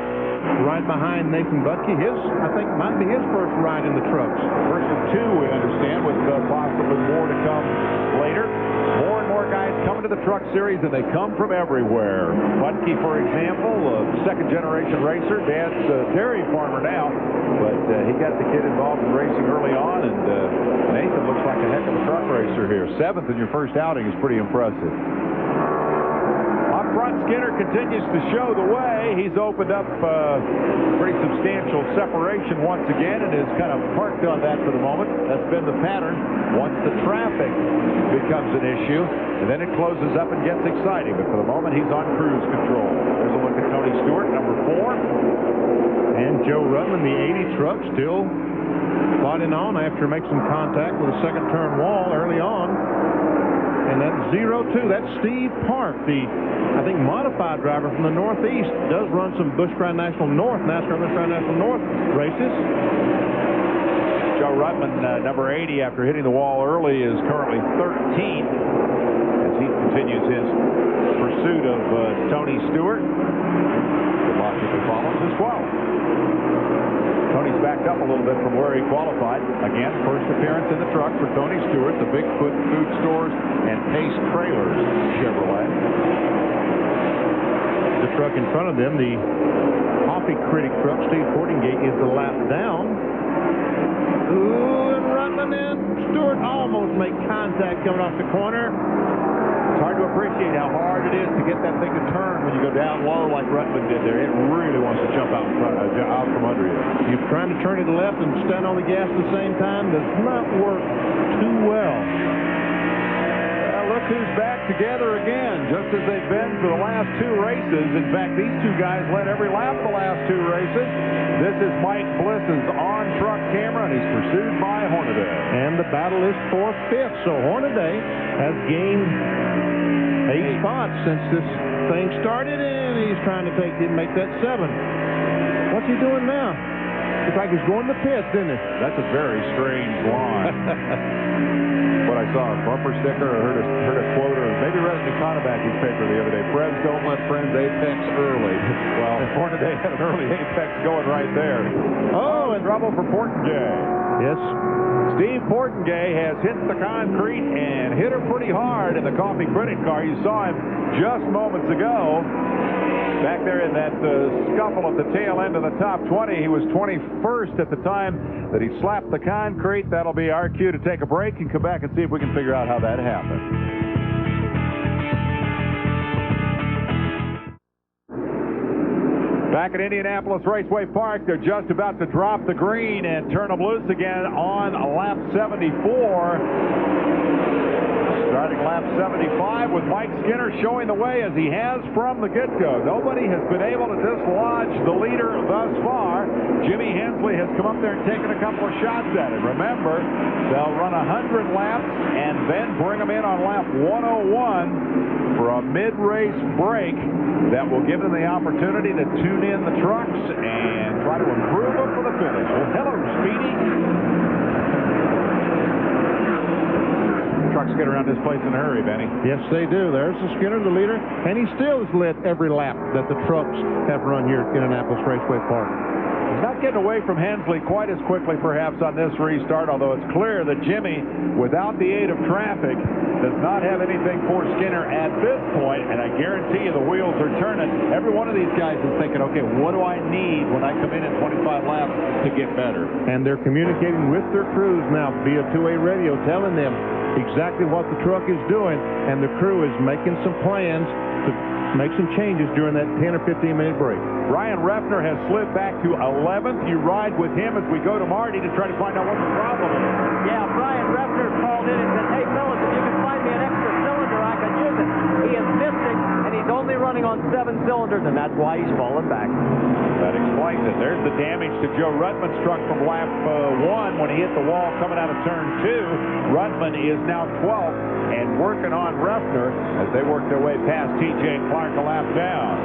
right behind Nathan Butke. I think, might be his first ride in the trucks. First of 2, we understand, with possibly more to come later. More and more guys coming to the truck series, and they come from everywhere. Butke, for example, a second-generation racer. Dad's a dairy farmer now, but he got the kid involved in racing early on, and Nathan looks like a heck of a truck racer here. 7th in your first outing is pretty impressive. Up front, Skinner continues to show the way. He's opened up pretty substantial separation once again and is kind of parked on that for the moment. That's been the pattern once the traffic becomes an issue, and then it closes up and gets exciting. But for the moment, he's on cruise control. There's a look at Tony Stewart, number 4. And Joe Rutland, the 80 truck, still plodding on after making some contact with a second turn wall early on. And that 0-2, that's Steve Park, the, I think, modified driver from the Northeast. Does run some Busch Grand National North, NASCAR Busch Grand National North races. Joe Rutland, number 80, after hitting the wall early, is currently 13th as he continues his pursuit of Tony Stewart. The logically follows is 12th. Tony's backed up a little bit from where he qualified. Again, first appearance in the truck for Tony Stewart, the Bigfoot Food Stores and Pace Trailers Chevrolet. The truck in front of them, the Coffee Critic truck, Steve Portingate, is the lap down. Ooh, and Rutland and Stewart almost make contact coming off the corner. It's hard to appreciate how hard it is to get that thing to turn when you go down low like Rutland did there. It really wants to jump out from under you. You're trying to turn it left and stand on the gas at the same time. Does not work too well. Look who's back together again, just as they've been for the last 2 races. In fact, these 2 guys led every lap the last 2 races. This is Mike Bliss's on-truck camera, and he's pursued by Hornaday. And the battle is for 5th, so Hornaday has gained 8 spots since this thing started, and he's trying to make that 7. What's he doing now? Looks like he's going to the pits, didn't it? That's a very strange line. What I saw, a bumper sticker, or heard a quote, or maybe read it in the Conobackie's paper the other day. Friends don't let friends apex early. Well, Hornaday had an early apex going right there. Oh, and trouble for Portingay. Yes. Steve Portingay has hit the concrete and hit her pretty hard in the Coffee Critic car. You saw him just moments ago. Back there in that scuffle at the tail end of the top 20, he was 21st at the time that he slapped the concrete. That'll be our cue to take a break and come back and see if we can figure out how that happened. Back at Indianapolis Raceway Park, they're just about to drop the green and turn them loose again on lap 74. Starting lap 75 with Mike Skinner showing the way as he has from the get-go. Nobody has been able to dislodge the leader thus far. Jimmy Hensley has come up there and taken a couple of shots at him. Remember, they'll run 100 laps and then bring them in on lap 101 for a mid-race break that will give them the opportunity to tune in the trucks and try to improve them for the finish. Well, hello, Speedy. Trucks get around this place in a hurry, Benny. Yes, they do. There's the Skinner, the leader, and he still has led every lap that the trucks have run here at Indianapolis Raceway Park. Not getting away from Hensley quite as quickly perhaps on this restart, although it's clear that Jimmy, without the aid of traffic, does not have anything for Skinner at this point, and I guarantee you the wheels are turning. Every one of these guys is thinking, okay, what do I need when I come in 25 laps to get better? And they're communicating with their crews now via two-way radio, telling them exactly what the truck is doing, and the crew is making some plans to make some changes during that 10 or 15-minute break. Ryan Reffner has slid back to 11th. You ride with him as we go to Marty to try to find out what the problem is. Yeah, Brian Reffner called in and said, hey, fellas, if you can find me an extra cylinder, I can use it. He has missed it, and he's only running on 7 cylinders, and that's why he's fallen back. That explains it. There's the damage to Joe Rudman's truck from lap 1 when he hit the wall coming out of turn 2. Rudman is now 12th and working on Reffner as they work their way past TJ Clark a lap down.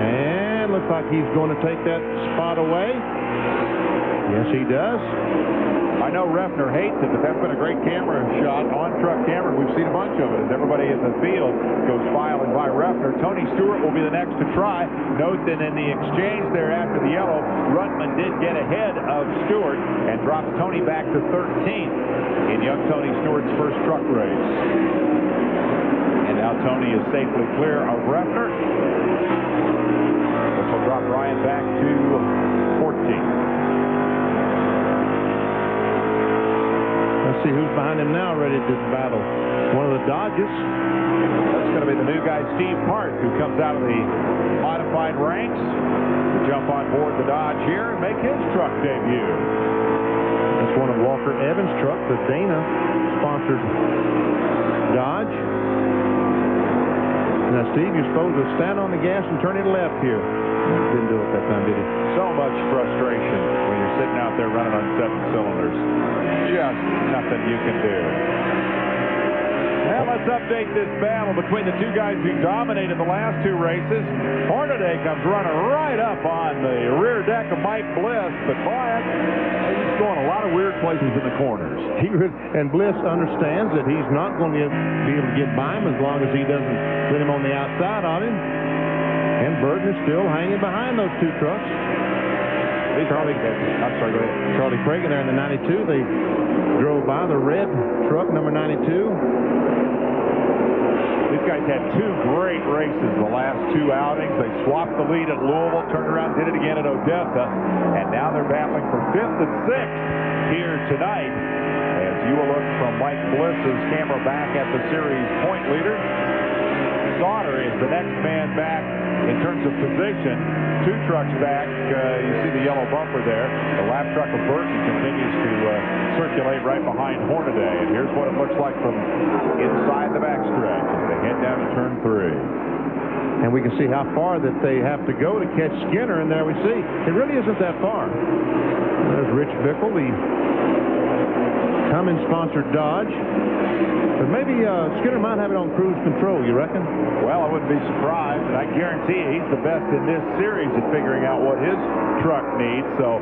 And looks like he's going to take that spot away. Yes, he does. I know Reffner hates it, but that's been a great camera shot, on-truck camera. We've seen a bunch of it as everybody in the field goes filing by Reffner. Tony Stewart will be the next to try. Note that in the exchange there after the yellow, Rudman did get ahead of Stewart and dropped Tony back to 13th in young Tony Stewart's first truck race. And now Tony is safely clear of Reffner. This will drop Ryan back to 14th. Let's see who's behind him now, ready to battle. One of the Dodges. That's going to be the new guy, Steve Hart, who comes out of the modified ranks to jump on board the Dodge here and make his truck debut. That's one of Walker Evans' truck, the Dana-sponsored Dodge. Now, Steve, you're supposed to stand on the gas and turn it left here. Didn't do it that time, did he? So much frustration when you're sitting out there running on 7 cylinders. Just nothing you can do. Now let's update this battle between the two guys who dominated the last 2 races. Hornaday comes running right up on the rear deck of Mike Bliss, but boy, he's going a lot of weird places in the corners. And Bliss understands that he's not going to be able to get by him as long as he doesn't put him on the outside on him. And Burton is still hanging behind those 2 trucks. Charlie Craig there in the 92. They drove by the red truck, number 92. These guys had 2 great races the last 2 outings. They swapped the lead at Louisville, turned around, did it again at Odessa, and now they're battling for 5th and 6th here tonight. As you will look from Mike Bliss's camera back at the series point leader. Sauter is the next man back in terms of position. 2 trucks back. You see the yellow bumper there. The lap truck of Burton continues to circulate right behind Hornaday. And here's what it looks like from inside the backstretch as they head down to turn 3. And we can see how far that they have to go to catch Skinner. And there we see it really isn't that far. There's Rich Bickle, the Cummins-sponsored Dodge. But maybe Skinner might have it on cruise control, you reckon? Well, I wouldn't be surprised, and I guarantee you he's the best in this series at figuring out what his truck needs, so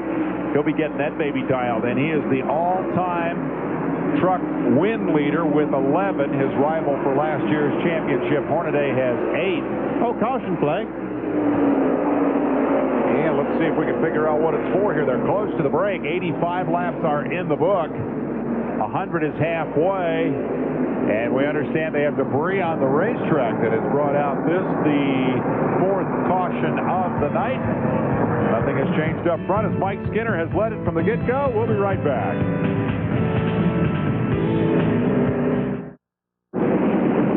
he'll be getting that baby dialed in. He is the all-time truck win leader with 11. His rival for last year's championship, Hornaday, has 8. Oh, caution flag. And let's see if we can figure out what it's for here. They're close to the break. 85 laps are in the book. 100 is halfway. And we understand they have debris on the racetrack that has brought out the 4th caution of the night. Nothing has changed up front as Mike Skinner has led it from the get-go. We'll be right back.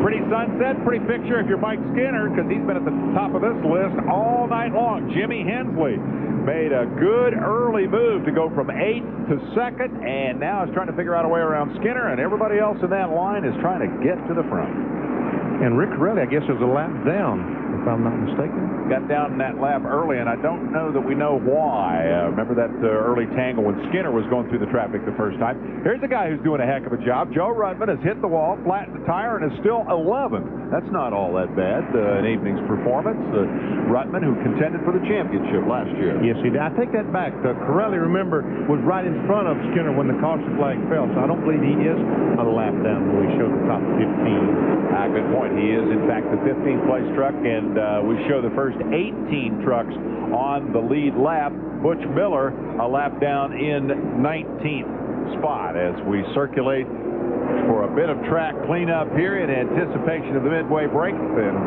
Pretty sunset, pretty picture if you're Mike Skinner, because he's been at the top of this list all night long. Jimmy Hensley made a good early move to go from 8th to 2nd, and now is trying to figure out a way around Skinner, and everybody else in that line is trying to get to the front. And Rick Corelli, I guess, is a lap down, if I'm not mistaken. Got down in that lap early, and I don't know that we know why. Remember that early tangle when Skinner was going through the traffic the first time. Here's a guy who's doing a heck of a job. Joe Rudman has hit the wall, flattened the tire, and is still 11. That's not all that bad, an evening's performance. Rudman, who contended for the championship last year. Yes, he did. I take that back. Corelli, remember, was right in front of Skinner when the caution flag fell, so I don't believe he is a lap down when we showed the top 15. Good point. He is, in fact, the 15th place truck, and and we show the first 18 trucks on the lead lap. Butch Miller a lap down in 19th spot as we circulate for a bit of track cleanup here in anticipation of the midway break, and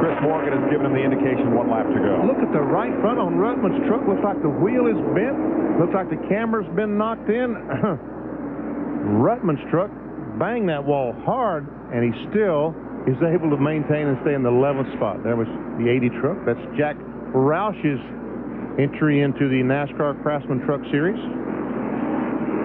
Chris Morgan has given him the indication 1 lap to go. Look at the right front on Ruttman's truck. Looks like the wheel is bent. Looks like the camber's been knocked in. Ruttman's truck banged that wall hard, and he still is able to maintain and stay in the 11th spot. There was the 80 truck. That's Jack Roush's entry into the NASCAR Craftsman Truck Series.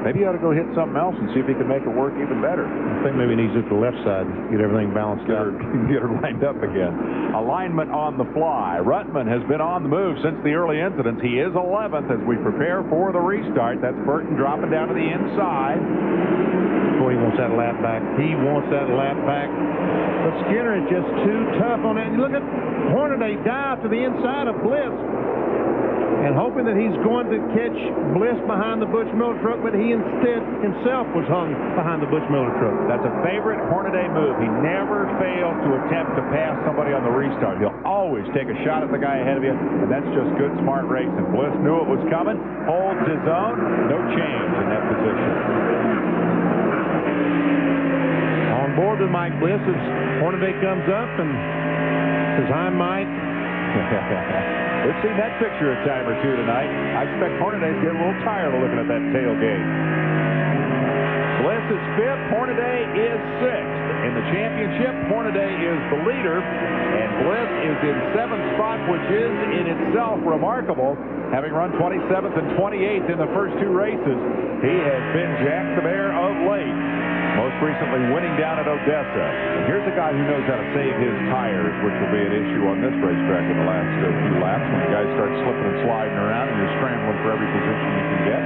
Maybe he ought to go hit something else and see if he can make it work even better. I think maybe he needs it to the left side, get everything balanced out. Get her lined up again. Alignment on the fly. Ruttman has been on the move since the early incidents. He is 11th as we prepare for the restart. That's Burton dropping down to the inside. Boy, he wants that lap back. He wants that lap back. But Skinner is just too tough on that. You look at Hornaday dive to the inside of Bliss, and hoping that he's going to catch Bliss behind the Butch Miller truck, but he instead himself was hung behind the Butch Miller truck. That's a favorite Hornaday move. He never fails to attempt to pass somebody on the restart. He'll always take a shot at the guy ahead of you, and that's just good, smart racing. Bliss knew it was coming, holds his own, no change in that position. On board with Mike Bliss as Hornaday comes up and says, "Hi, Mike." We've seen that picture a time or two tonight. I expect Hornaday's getting a little tired of looking at that tailgate. Bliss is 5th. Hornaday is 6th. In the championship, Hornaday is the leader, and Bliss is in 7th spot, which is in itself remarkable. Having run 27th and 28th in the first 2 races, he has been Jack the Bear of late. Most recently winning down at Odessa. And here's a guy who knows how to save his tires, which will be an issue on this racetrack in the last few laps when the guys start slipping and sliding around and you're scrambling for every position you can get.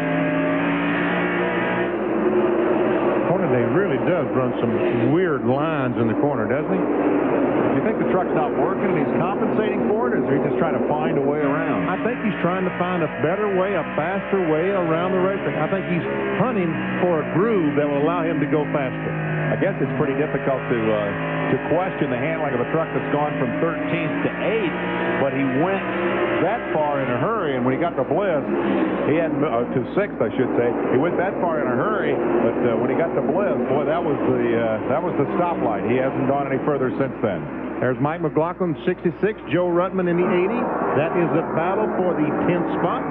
Hornaday really does run some weird lines in the corner, doesn't he? Do you think the truck's not working and he's compensating for it, or is he just trying to find a way around? I think he's trying to find a better way, a faster way around the racetrack. I think he's hunting for a groove that will allow him to go faster. I guess it's pretty difficult to question the handling of a truck that's gone from 13th to 8th, but he went that far in a hurry, and when he got to Bliss, he had to 6th, I should say. He went that far in a hurry, but when he got to Bliss, boy, that was the stoplight. He hasn't gone any further since then. There's Mike McLaughlin, 66, Joe Ruttman in the 80. That is a battle for the 10th spot.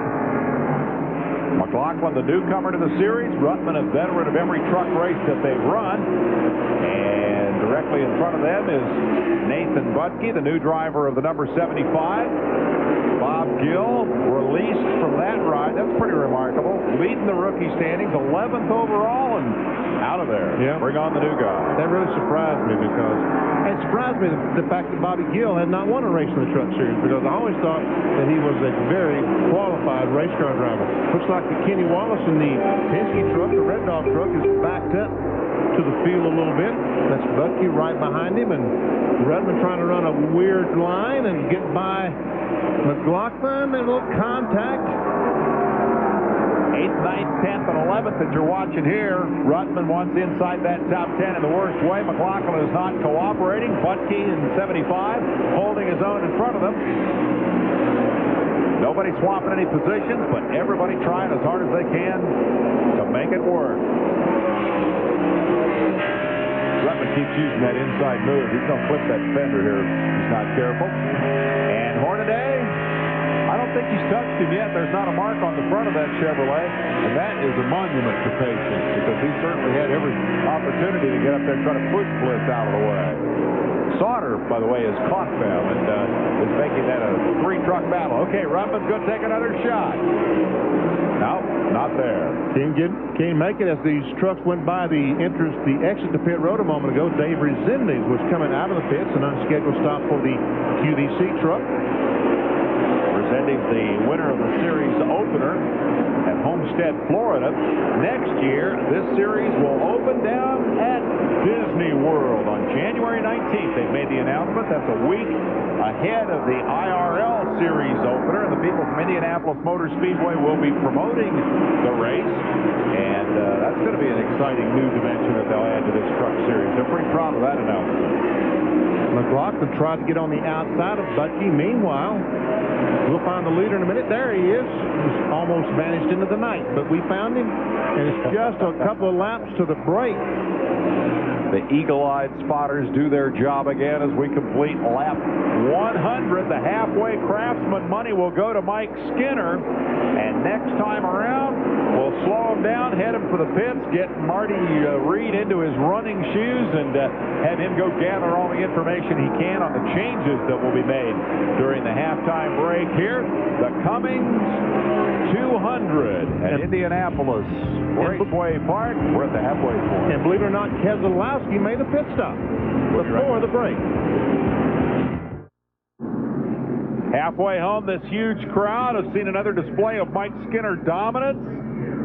McLaughlin, the newcomer to the series. Ruttman, a veteran of every truck race that they've run. And directly in front of them is Nathan Butke, the new driver of the number 75. Bob Gill, released from that ride. That's pretty remarkable. Leading the rookie standings, 11th overall, and out of there. Yeah. Bring on the new guy. That really surprised me because it surprised me the fact that Bobby Gill had not won a race in the truck series, because I always thought that he was a very qualified race car driver. Looks like the Kenny Wallace in the Penske truck, the Red Dog truck, is backed up to the field a little bit. That's Butke right behind him, and Ruttman trying to run a weird line and get by McLaughlin, and a little contact. 8th, 9th, 10th, and 11th that you're watching here. Ruttman wants inside that top 10 in the worst way. McLaughlin is not cooperating. Butke in 75 holding his own in front of them. Nobody swapping any positions, but everybody trying as hard as they can to make it work. Ruttman keeps using that inside move. He's going to flip that fender here if he's not careful. And Hornaday, I don't think he's touched him yet. There's not a mark on the front of that Chevrolet, and that is a monument to patience, because he certainly had every opportunity to get up there and try to push Bliss out of the way. Sauter, by the way, has caught them and is making that a 3-truck battle. Okay, Ruttman's going to take another shot. No, not there. Can't make it. As these trucks went by the exit to pit road a moment ago, Dave Resendez was coming out of the pits, an unscheduled stop for the QDC truck. Resendez, the winner of the series opener at Homestead, Florida. Next year, this series will open down at Disney World on January 19th. They've made the announcement. That's a week ahead of the IRL series opener, and the people from Indianapolis Motor Speedway will be promoting the race, and that's going to be an exciting new dimension that they'll add to this truck series. They're pretty proud of that announcement. McLaughlin tried to get on the outside of Bucky. Meanwhile, we'll find the leader in a minute. There he is. He's almost vanished into the night, but we found him, and it's just a couple of laps to the break. The eagle-eyed spotters do their job again as we complete lap 100. The halfway Craftsman money will go to Mike Skinner. And next time around, we'll slow him down, head him for the pits, get Marty Reed into his running shoes, and have him go gather all the information he can on the changes that will be made during the halftime break here. The Cummins 200 at Indianapolis Raceway Park. We're at the halfway point. And believe it or not, Keselowski made a pit stop before the break. Halfway home, this huge crowd has seen another display of Mike Skinner dominance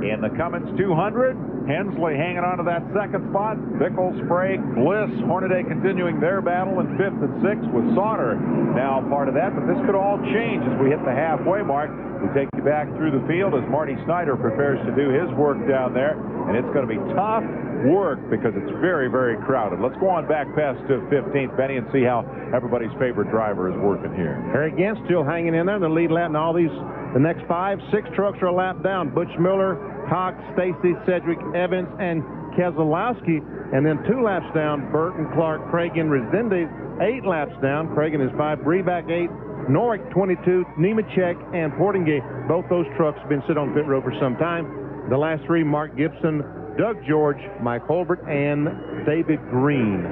in the Cummins 200. Hensley hanging on to that second spot. Bickle, Sprague, Bliss, Hornaday continuing their battle in 5th and 6th with Sauter now part of that. But this could all change as we hit the halfway mark. We take you back through the field as Marty Snyder prepares to do his work down there. And it's going to be tough work because it's very, very crowded. Let's go on back past 15th, Benny, and see how everybody's favorite driver is working here. Harry Gant still hanging in there in the lead lap, and all these, the next 5, 6 trucks are a lap down. Butch Miller, Cox, Stacy, Cedric, Evans, and Keselowski. And then 2 laps down, Burton, Clark, Cragen, Resendez. 8 laps down, Cragen is 5, Breback 8, Norick 22, Nemechek, and Portingay. Both those trucks have been sitting on pit road for some time. The last 3, Mark Gibson, Doug George, Mike Holbert, and David Green.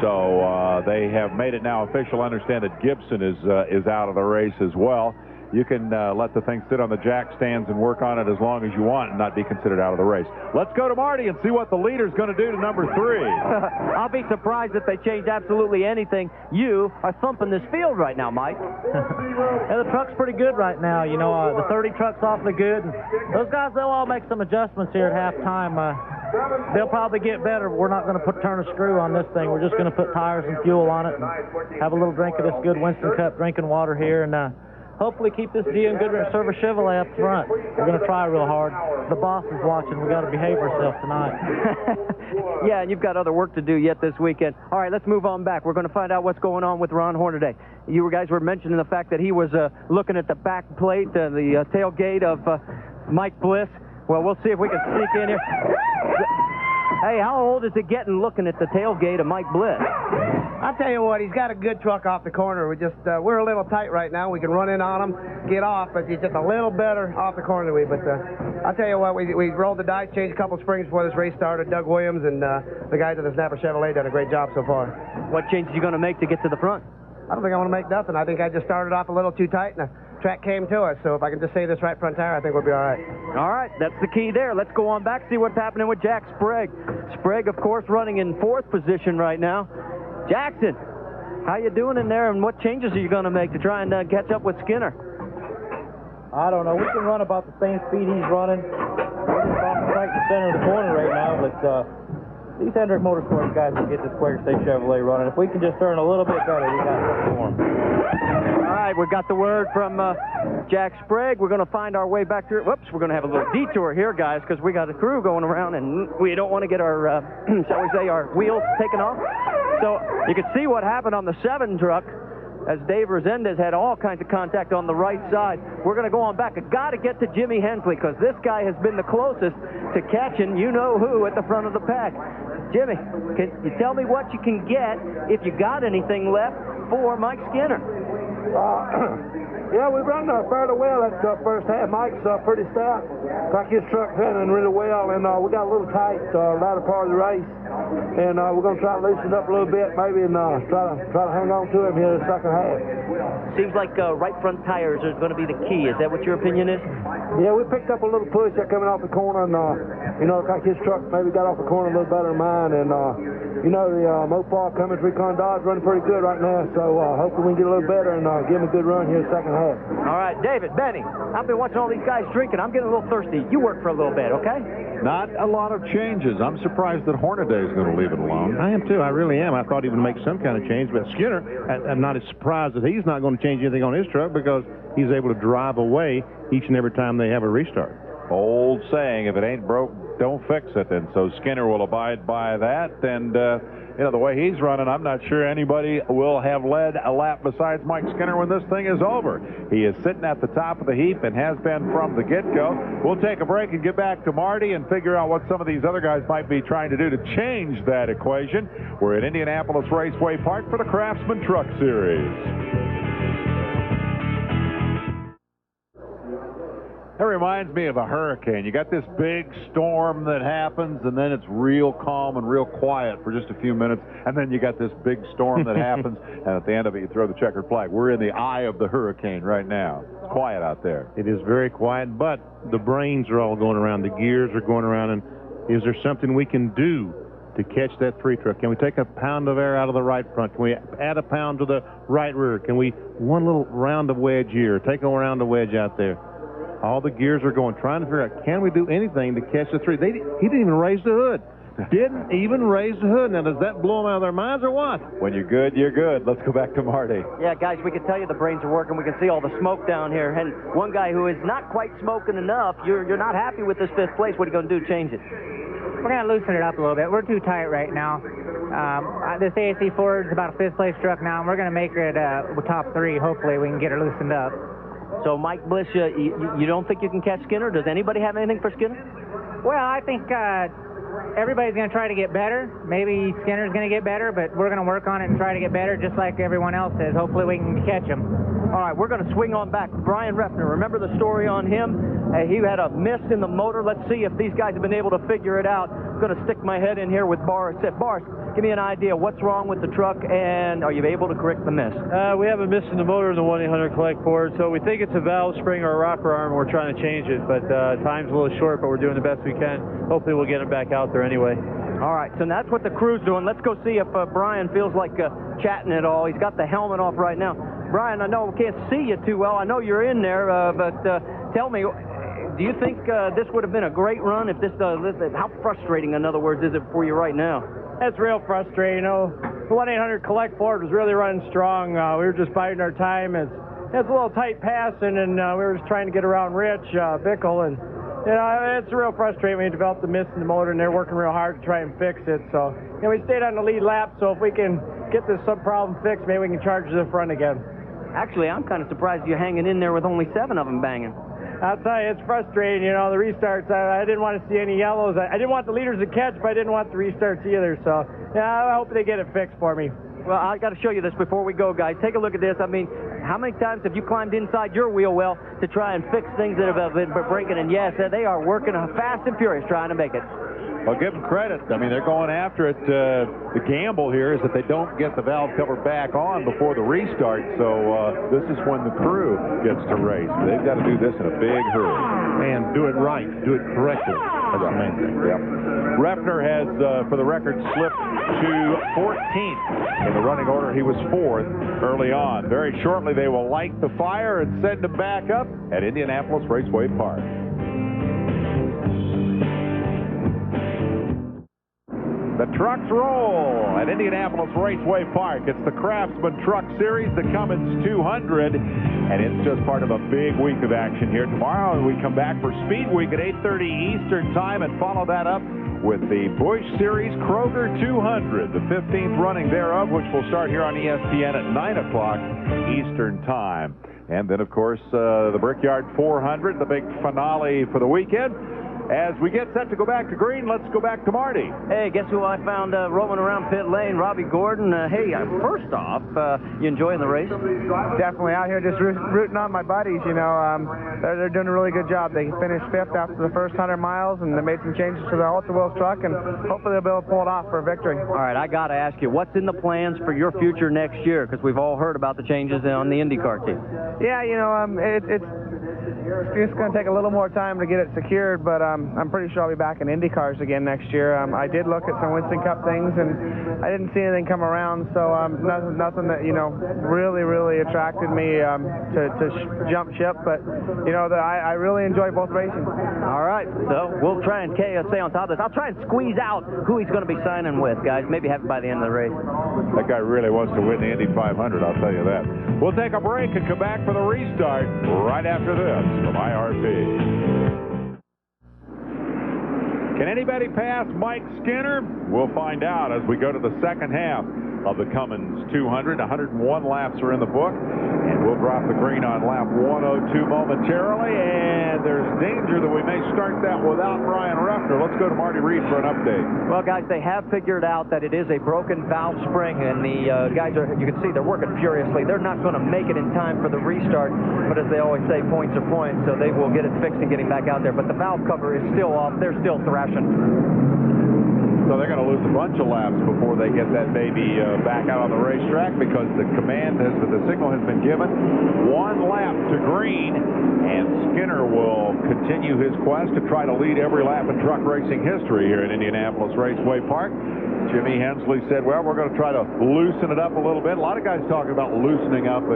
So they have made it now official. I understand that Gibson is out of the race as well. You can let the thing sit on the jack stands and work on it as long as you want and not be considered out of the race. Let's go to Marty and see what the leader's going to do to number 3. I'll be surprised if they change absolutely anything. You are thumping this field right now, Mike. Yeah, the truck's pretty good right now. You know, the 30 truck's awfully good. And those guys, they'll all make some adjustments here at halftime. They'll probably get better, but we're not going to turn a screw on this thing. We're just going to put tires and fuel on it and have a little drink of this good Winston Cup drinking water here, and hopefully keep this G and Goodrich Service Chevrolet up front. We're going to try real hard. The boss is watching. We got to behave ourselves tonight. Yeah, and you've got other work to do yet this weekend. All right, let's move on back. We're going to find out what's going on with Ron Hornaday. You guys were mentioning the fact that he was looking at the back plate, the tailgate of Mike Bliss. Well, we'll see if we can sneak in here. Hey, how old is it getting looking at the tailgate of Mike Bliss? I'll tell you what, he's got a good truck off the corner. We're a little tight right now. We can run in on him, get off, but he's just a little better off the corner than we. But I'll tell you what, we rolled the dice, changed a couple springs before this race started. Doug Williams and the guys at the Snapper Chevrolet done a great job so far. What changes are you going to make to get to the front? I don't think I want to make nothing. I think I just started off a little too tight, and the track came to us. So if I can just save this right front tire, I think we'll be all right. All right, that's the key there. Let's go on back, see what's happening with Jack Sprague. Sprague, of course, running in 4th position right now. Jackson, how you doing in there, and what changes are you going to make to try and catch up with Skinner? I don't know. We can run about the same speed he's running. We're just right in the center of the corner right now, but these Hendrick Motorsports guys will get this Quaker State Chevrolet running. If we can just turn a little bit better, we got something for them. All right, we got the word from Jack Sprague. We're going to find our way back through. Whoops, we're going to have a little detour here, guys, because we got a crew going around, and we don't want to get our, shall we say, our wheels taken off. So you can see what happened on the 7 truck as Dave Resendez had all kinds of contact on the right side. We're going to go on back. I got to get to Jimmy Hensley because this guy has been the closest to catching you-know-who at the front of the pack. Jimmy, can you tell me what you can get if you got anything left for Mike Skinner? Yeah, we run fairly well that first half. Mike's pretty stout. Like his truck's running really well, and we got a little tight latter part of the race. And we're going to try to loosen up a little bit, maybe, and try to hang on to him here in the second half. Seems like right front tires are going to be the key. Is that what your opinion is? Yeah, we picked up a little push that coming off the corner, and like his truck maybe got off the corner a little better than mine. And the Mopar Cummins Recon Dodge running pretty good right now, so hopefully we can get a little better and give him a good run here in the second half. All right, David, Benny, I've been watching all these guys drinking. I'm getting a little thirsty. You work for a little bit, okay? Not a lot of changes. I'm surprised that Hornaday is going to leave it alone. I am too. I really am. I thought he would make some kind of change, but Skinner, I'm not as surprised that he's not going to change anything on his truck because he's able to drive away each and every time they have a restart. Old saying, if it ain't broke, don't fix it. And so Skinner will abide by that. And, you know, the way he's running, I'm not sure anybody will have led a lap besides Mike Skinner when this thing is over. He is sitting at the top of the heap and has been from the get-go. We'll take a break and get back to Marty and figure out what some of these other guys might be trying to do to change that equation. We're at Indianapolis Raceway Park for the Craftsman Truck Series. That reminds me of a hurricane. You got this big storm that happens, and then it's real calm and real quiet for just a few minutes, and then you got this big storm that happens, and at the end of it, you throw the checkered flag. We're in the eye of the hurricane right now. It's quiet out there. It is very quiet, but the brains are all going around. The gears are going around, and is there something we can do to catch that 3 truck? Can we take a pound of air out of the right front? Can we add a pound to the right rear? Can we one little round of wedge here, take a round of wedge out there? All the gears are going, trying to figure out, can we do anything to catch the 3? He didn't even raise the hood. Didn't even raise the hood. Now, does that blow them out of their minds or what? When you're good, you're good. Let's go back to Marty. Yeah, guys, we can tell you the brains are working. We can see all the smoke down here. And one guy who is not quite smoking enough, you're not happy with this 5th place. What are you going to do? Change it? We're going to loosen it up a little bit. We're too tight right now. This ASC Ford is about a 5th place truck now, and we're going to make it top 3. Hopefully, we can get her loosened up. So, Mike Bliss, you don't think you can catch Skinner? Does anybody have anything for Skinner? Well, I think everybody's going to try to get better. Maybe Skinner's going to get better, but we're going to work on it and try to get better just like everyone else is. Hopefully we can catch him. All right, we're going to swing on back. Brian Refner, remember the story on him? He had a miss in the motor. Let's see if these guys have been able to figure it out. I'm going to stick my head in here with Boris. Boris, give me an idea. What's wrong with the truck, and are you able to correct the miss? We have a miss in the motor in the 1-800 collect board, so we think it's a valve spring or a rocker arm, and we're trying to change it. But time's a little short, but we're doing the best we can. Hopefully we'll get him back out there anyway. All right, so that's what the crew's doing. Let's go see if Brian feels like chatting at all. He's got the helmet off right now. Brian, I know we can't see you too well. I know you're in there, but tell me, do you think this would have been a great run if this, how frustrating, in other words, is it for you right now? That's real frustrating. You know, the 1-800 collect board was really running strong. We were just biding our time. It's a little tight passing, and we were just trying to get around Rich Bickle, and you know, it's real frustrating when you develop the miss in the motor, and they're working real hard to try and fix it. So, you know, we stayed on the lead lap, so if we can get this sub-problem fixed, maybe we can charge to the front again. Actually, I'm kind of surprised you're hanging in there with only 7 of them banging. I'll tell you, it's frustrating, you know, the restarts. I didn't want to see any yellows. I didn't want the leaders to catch, but I didn't want the restarts either. So, yeah, I hope they get it fixed for me. Well, I got to show you this before we go, guys. Take a look at this. I mean, how many times have you climbed inside your wheel well to try and fix things that have been breaking? And yes, they are working fast and furious trying to make it. Well, give them credit. I mean, they're going after it. The gamble here is that they don't get the valve cover back on before the restart. So this is when the crew gets to race. They've got to do this in a big hurry. And do it right. Do it correctly. That's the main thing. Yep. Refner has, for the record, slipped to 14th. In the running order, he was 4th early on. Very shortly, they will light the fire and send him back up at Indianapolis Raceway Park. The trucks roll at Indianapolis Raceway Park. It's the Craftsman Truck Series, the Cummins 200, and it's just part of a big week of action here. Tomorrow we come back for Speed Week at 8:30 Eastern Time and follow that up with the Busch Series Kroger 200, the 15th running thereof, which will start here on ESPN at 9 o'clock Eastern Time. And then, of course, the Brickyard 400, the big finale for the weekend. As we get set to go back to green, let's go back to Marty. Hey, guess who I found roaming around pit lane? Robbie Gordon. Hey, first off, you enjoying the race? Definitely out here just rooting on my buddies, you know. They're doing a really good job. They finished 5th after the first 100 miles, and they made some changes to the Ultra Wheels truck, and hopefully they'll be able to pull it off for a victory. All right, I got to ask you, what's in the plans for your future next year? Because we've all heard about the changes on the IndyCar team. Yeah, you know, it's just going to take a little more time to get it secured, but I'm pretty sure I'll be back in IndyCars again next year. I did look at some Winston Cup things, and I didn't see anything come around, so nothing that, you know, really attracted me to jump ship, but, you know, I really enjoy both racing. All right, so we'll try and stay on top of this. I'll try and squeeze out who he's going to be signing with, guys. Maybe have it by the end of the race. That guy really wants to win the Indy 500, I'll tell you that. We'll take a break and come back for the restart right after this from IRP. Can anybody pass Mike Skinner? We'll find out as we go to the second half of the Cummins 200. 101 laps are in the book, and we'll drop the green on lap 102 momentarily, and there's danger that we may start that without Brian Ruffner. Let's go to Marty Reed for an update. Well, guys, they have figured out that it is a broken valve spring, and the guys are, you can see they're working furiously. They're not going to make it in time for the restart, but as they always say, points are points, so they will get it fixed and getting back out there. But the valve cover is still off. They're still thrashing. So they're going to lose a bunch of laps before they get that baby back out on the racetrack, because the signal has been given. 1 lap to green, and Skinner will continue his quest to try to lead every lap in truck racing history here at Indianapolis Raceway Park. Jimmy Hensley said, well, we're going to try to loosen it up a little bit. A lot of guys talking about loosening up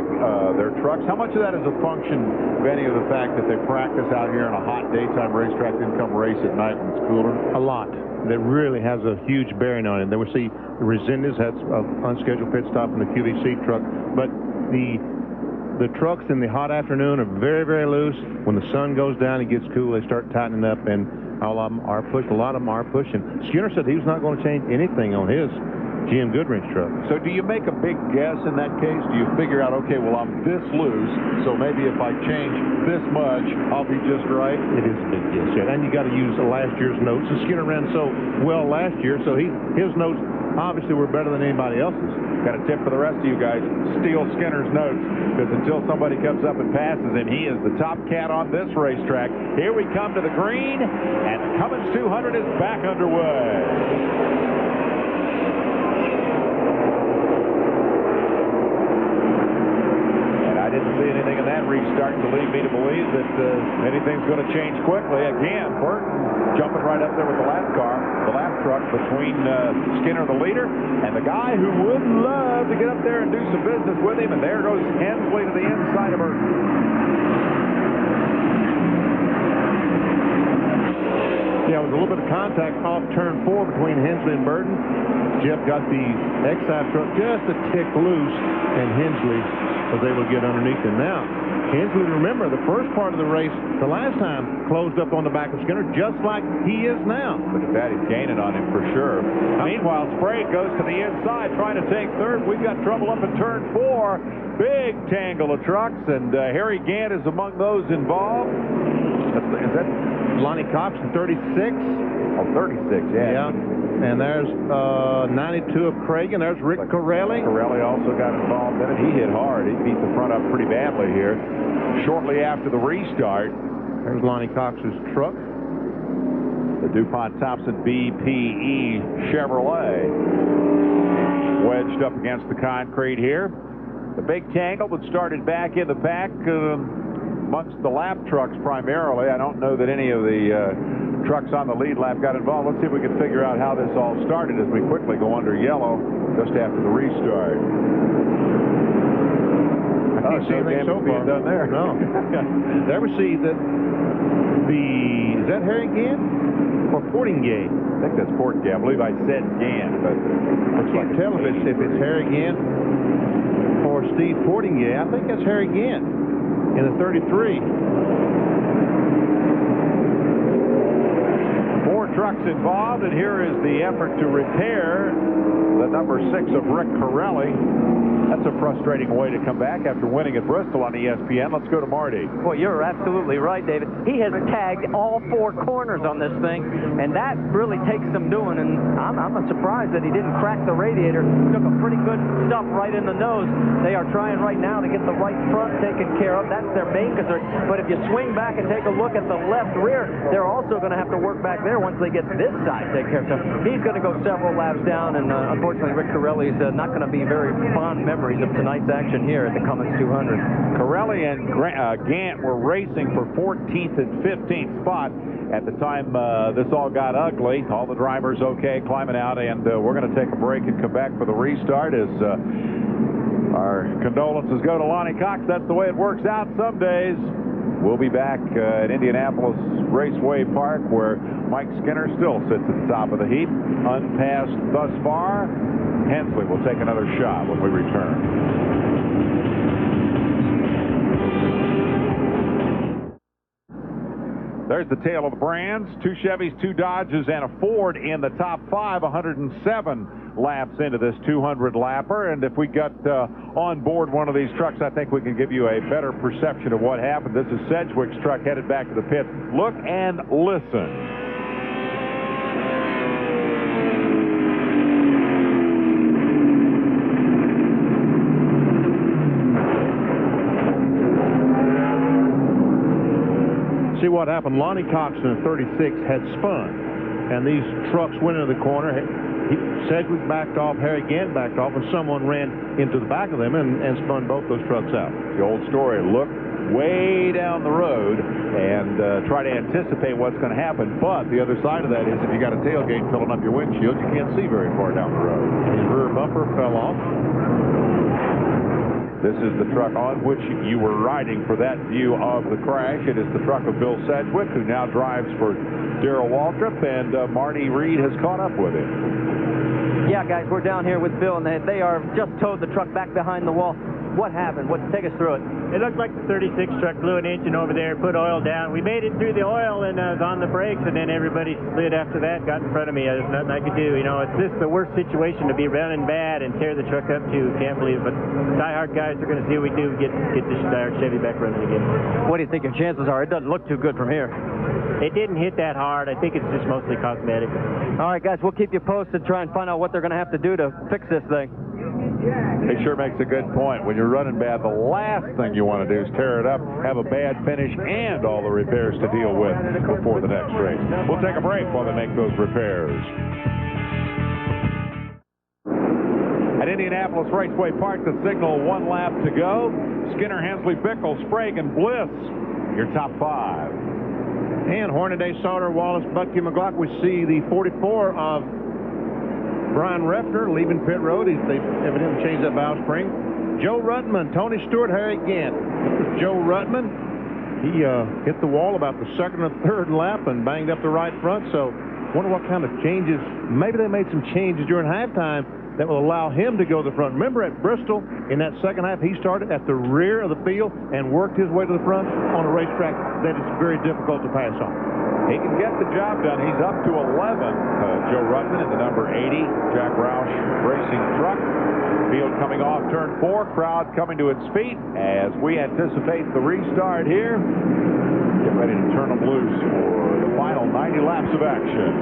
their trucks. How much of that is a function, Benny, of the fact that they practice out here on a hot daytime racetrack, then come race at night when it's cooler? A lot. That really has a huge bearing on it. Then we see Resendez had an unscheduled pit stop in the QVC truck, but the trucks in the hot afternoon are very, very loose. When the sun goes down, it gets cool, they start tightening up, and a lot of them are pushing. Skinner said he was not going to change anything on his GM Goodwrench truck. So do you make a big guess in that case? Do you figure out, okay, well, I'm this loose, so maybe if I change this much, I'll be just right? It is a big guess, yeah. And you got to use last year's notes. And Skinner ran so well last year, so his notes obviously were better than anybody else's. Got a tip for the rest of you guys. Steal Skinner's notes, because until somebody comes up and passes him, he is the top cat on this racetrack. Here we come to the green, and the Cummins 200 is back underway. I didn't see anything in that restart to lead me to believe that anything's going to change quickly. Again, Burton jumping right up there with the lap truck between Skinner, the leader, and the guy who would love to get up there and do some business with him. And there goes Hensley to the inside of Burton. Yeah, it was a little bit of contact off turn 4 between Hensley and Burton. Jeff got the X-Dive truck just a tick loose, and Hensley was able to get underneath him. Now, Hensley, remember, the first part of the race, the last time, closed up on the back of Skinner, just like he is now. Look at that, he's gaining on him for sure. Meanwhile, Sprague goes to the inside, trying to take third. We've got trouble up in turn 4. Big tangle of trucks, and Harry Gant is among those involved. Is that Lonnie Cox in 36? Oh, 36, yeah. And there's 92 of Craig, and there's Rick Corelli. Corelli also got involved in it. He hit hard. He beat the front up pretty badly here. Shortly after the restart, there's Lonnie Cox's truck. The DuPont Thompson BPE Chevrolet wedged up against the concrete here. The big tangle that started back in the pack amongst the lap trucks primarily. I don't know that any of the trucks on the lead lap got involved. Let's see if we can figure out how this all started as we quickly go under yellow just after the restart. I can't see anything so far. Done there. No. There we see that is that Harry Gant or Portingay? I think that's Portingay. I believe I said Gant, but I can't tell if it's Harry Gant or Steve Portingay. I think that's Harry Gant in the 33. 4 trucks involved, and here is the effort to repair the number 6 of Rick Corelli. That's a frustrating way to come back after winning at Bristol on ESPN. Let's go to Marty. Well, you're absolutely right, David. He has tagged all 4 corners on this thing, and that really takes some doing, and I'm surprised that he didn't crack the radiator. Took a pretty good stuff right in the nose. They are trying right now to get the right front taken care of. That's their main concern. But if you swing back and take a look at the left rear, they're also going to have to work back there once they get this side taken care of. So he's going to go several laps down, and unfortunately, Rick Corelli is not going to be very fond memories of tonight's action here at the Cummins 200. Corelli and Gant were racing for 14th and 15th spot at the time this all got ugly. All the drivers okay, climbing out, and we're going to take a break and come back for the restart as our condolences go to Lonnie Cox. That's the way it works out some days. We'll be back at Indianapolis Raceway Park, where Mike Skinner still sits at the top of the heap, unpassed thus far. Hensley will take another shot when we return. There's the tale of the brands. 2 Chevys, 2 Dodges, and a Ford in the top 5, 107 laps into this 200-lapper. And if we got on board one of these trucks, I think we can give you a better perception of what happened. This is Sedgwick's truck headed back to the pit. Look and listen. See what happened. Lonnie Coxon in 36 had spun, and these trucks went into the corner. Sedgwick backed off, Harry Gant backed off, and someone ran into the back of them and spun both those trucks out. The old story. Look way down the road and try to anticipate what's going to happen. But the other side of that is if you got a tailgate filling up your windshield, you can't see very far down the road. His rear bumper fell off. This is the truck on which you were riding for that view of the crash. It is the truck of Bill Sedgwick, who now drives for Darrell Waltrip, and Marty Reed has caught up with him. Yeah, guys, we're down here with Bill, and they are just towed the truck back behind the wall. What happened? Take us through it. It looked like the 36 truck blew an engine over there, put oil down. We made it through the oil and was on the brakes, and then everybody slid after that, got in front of me. There's nothing I could do. You know, it's just the worst situation to be running bad and tear the truck up too. Can't believe it. But diehard guys are going to see what we do, get this Chevy back running again. What do you think your chances are? It doesn't look too good from here. It didn't hit that hard. I think it's just mostly cosmetic. All right, guys, we'll keep you posted, try and find out what they're going to have to do to fix this thing. He sure makes a good point. When you're running bad, the last thing you want to do is tear it up, have a bad finish, and all the repairs to deal with before the next race. We'll take a break while they make those repairs. At Indianapolis Raceway Park, the signal, 1 lap to go. Skinner, Hensley, Bickle, Sprague, and Bliss, your top 5. And Hornaday, Sauter, Wallace, Butke, McGlock. We see the 44 of Brian Refner leaving pit road. They've evidently changed that valve spring. Joe Ruttman, Tony Stewart, Harry Gant. Joe Ruttman, he hit the wall about the 2nd or 3rd lap and banged up the right front. So wonder what kind of changes. Maybe they made some changes during halftime that will allow him to go to the front. Remember at Bristol in that second half, he started at the rear of the field and worked his way to the front on a racetrack that is very difficult to pass on. He can get the job done. He's up to 11. Joe Ruttman in the number 80 Jack Roush Racing truck. Field coming off turn 4. Crowd coming to its feet as we anticipate the restart here. Get ready to turn them loose for the final 90 laps of action.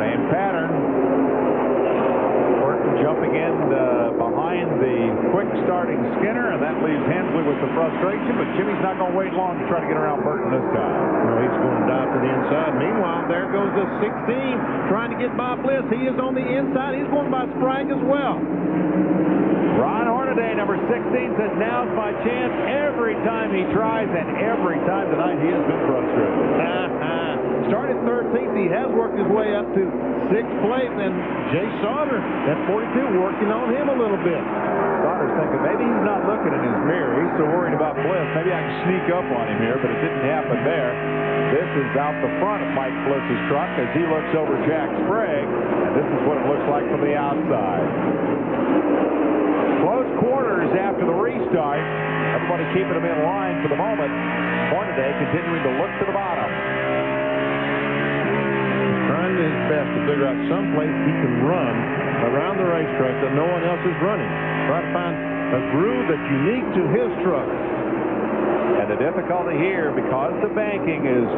Same pattern. Burton jumping in behind the quick starting Skinner, and that leaves Hensley with the frustration, but Jimmy's not going to wait long to try to get around Burton this time. No, he's going to dive to the inside. Meanwhile, there goes the 16 trying to get by Bliss. He is on the inside. He's going by Sprague as well. Ron Hornaday, number 16, says now's my chance every time he tries, and every time tonight he has been frustrated. Started 13th. He has worked his way up to 6th place, and Jay Sauter at 42 working on him a little bit. Sauter's thinking maybe he's not looking in his mirror. He's so worried about Bliss. Maybe I can sneak up on him here, but it didn't happen there. This is out the front of Mike Bliss's truck as he looks over Jack Sprague, and this is what it looks like from the outside. Close quarters after the restart. Everybody keeping them in line for the moment. Hornaday continuing to look to the bottom. Trying his best to figure out some place he can run around the racetrack that no one else is running. Try to find a groove that's unique to his truck. And the difficulty here, because the banking is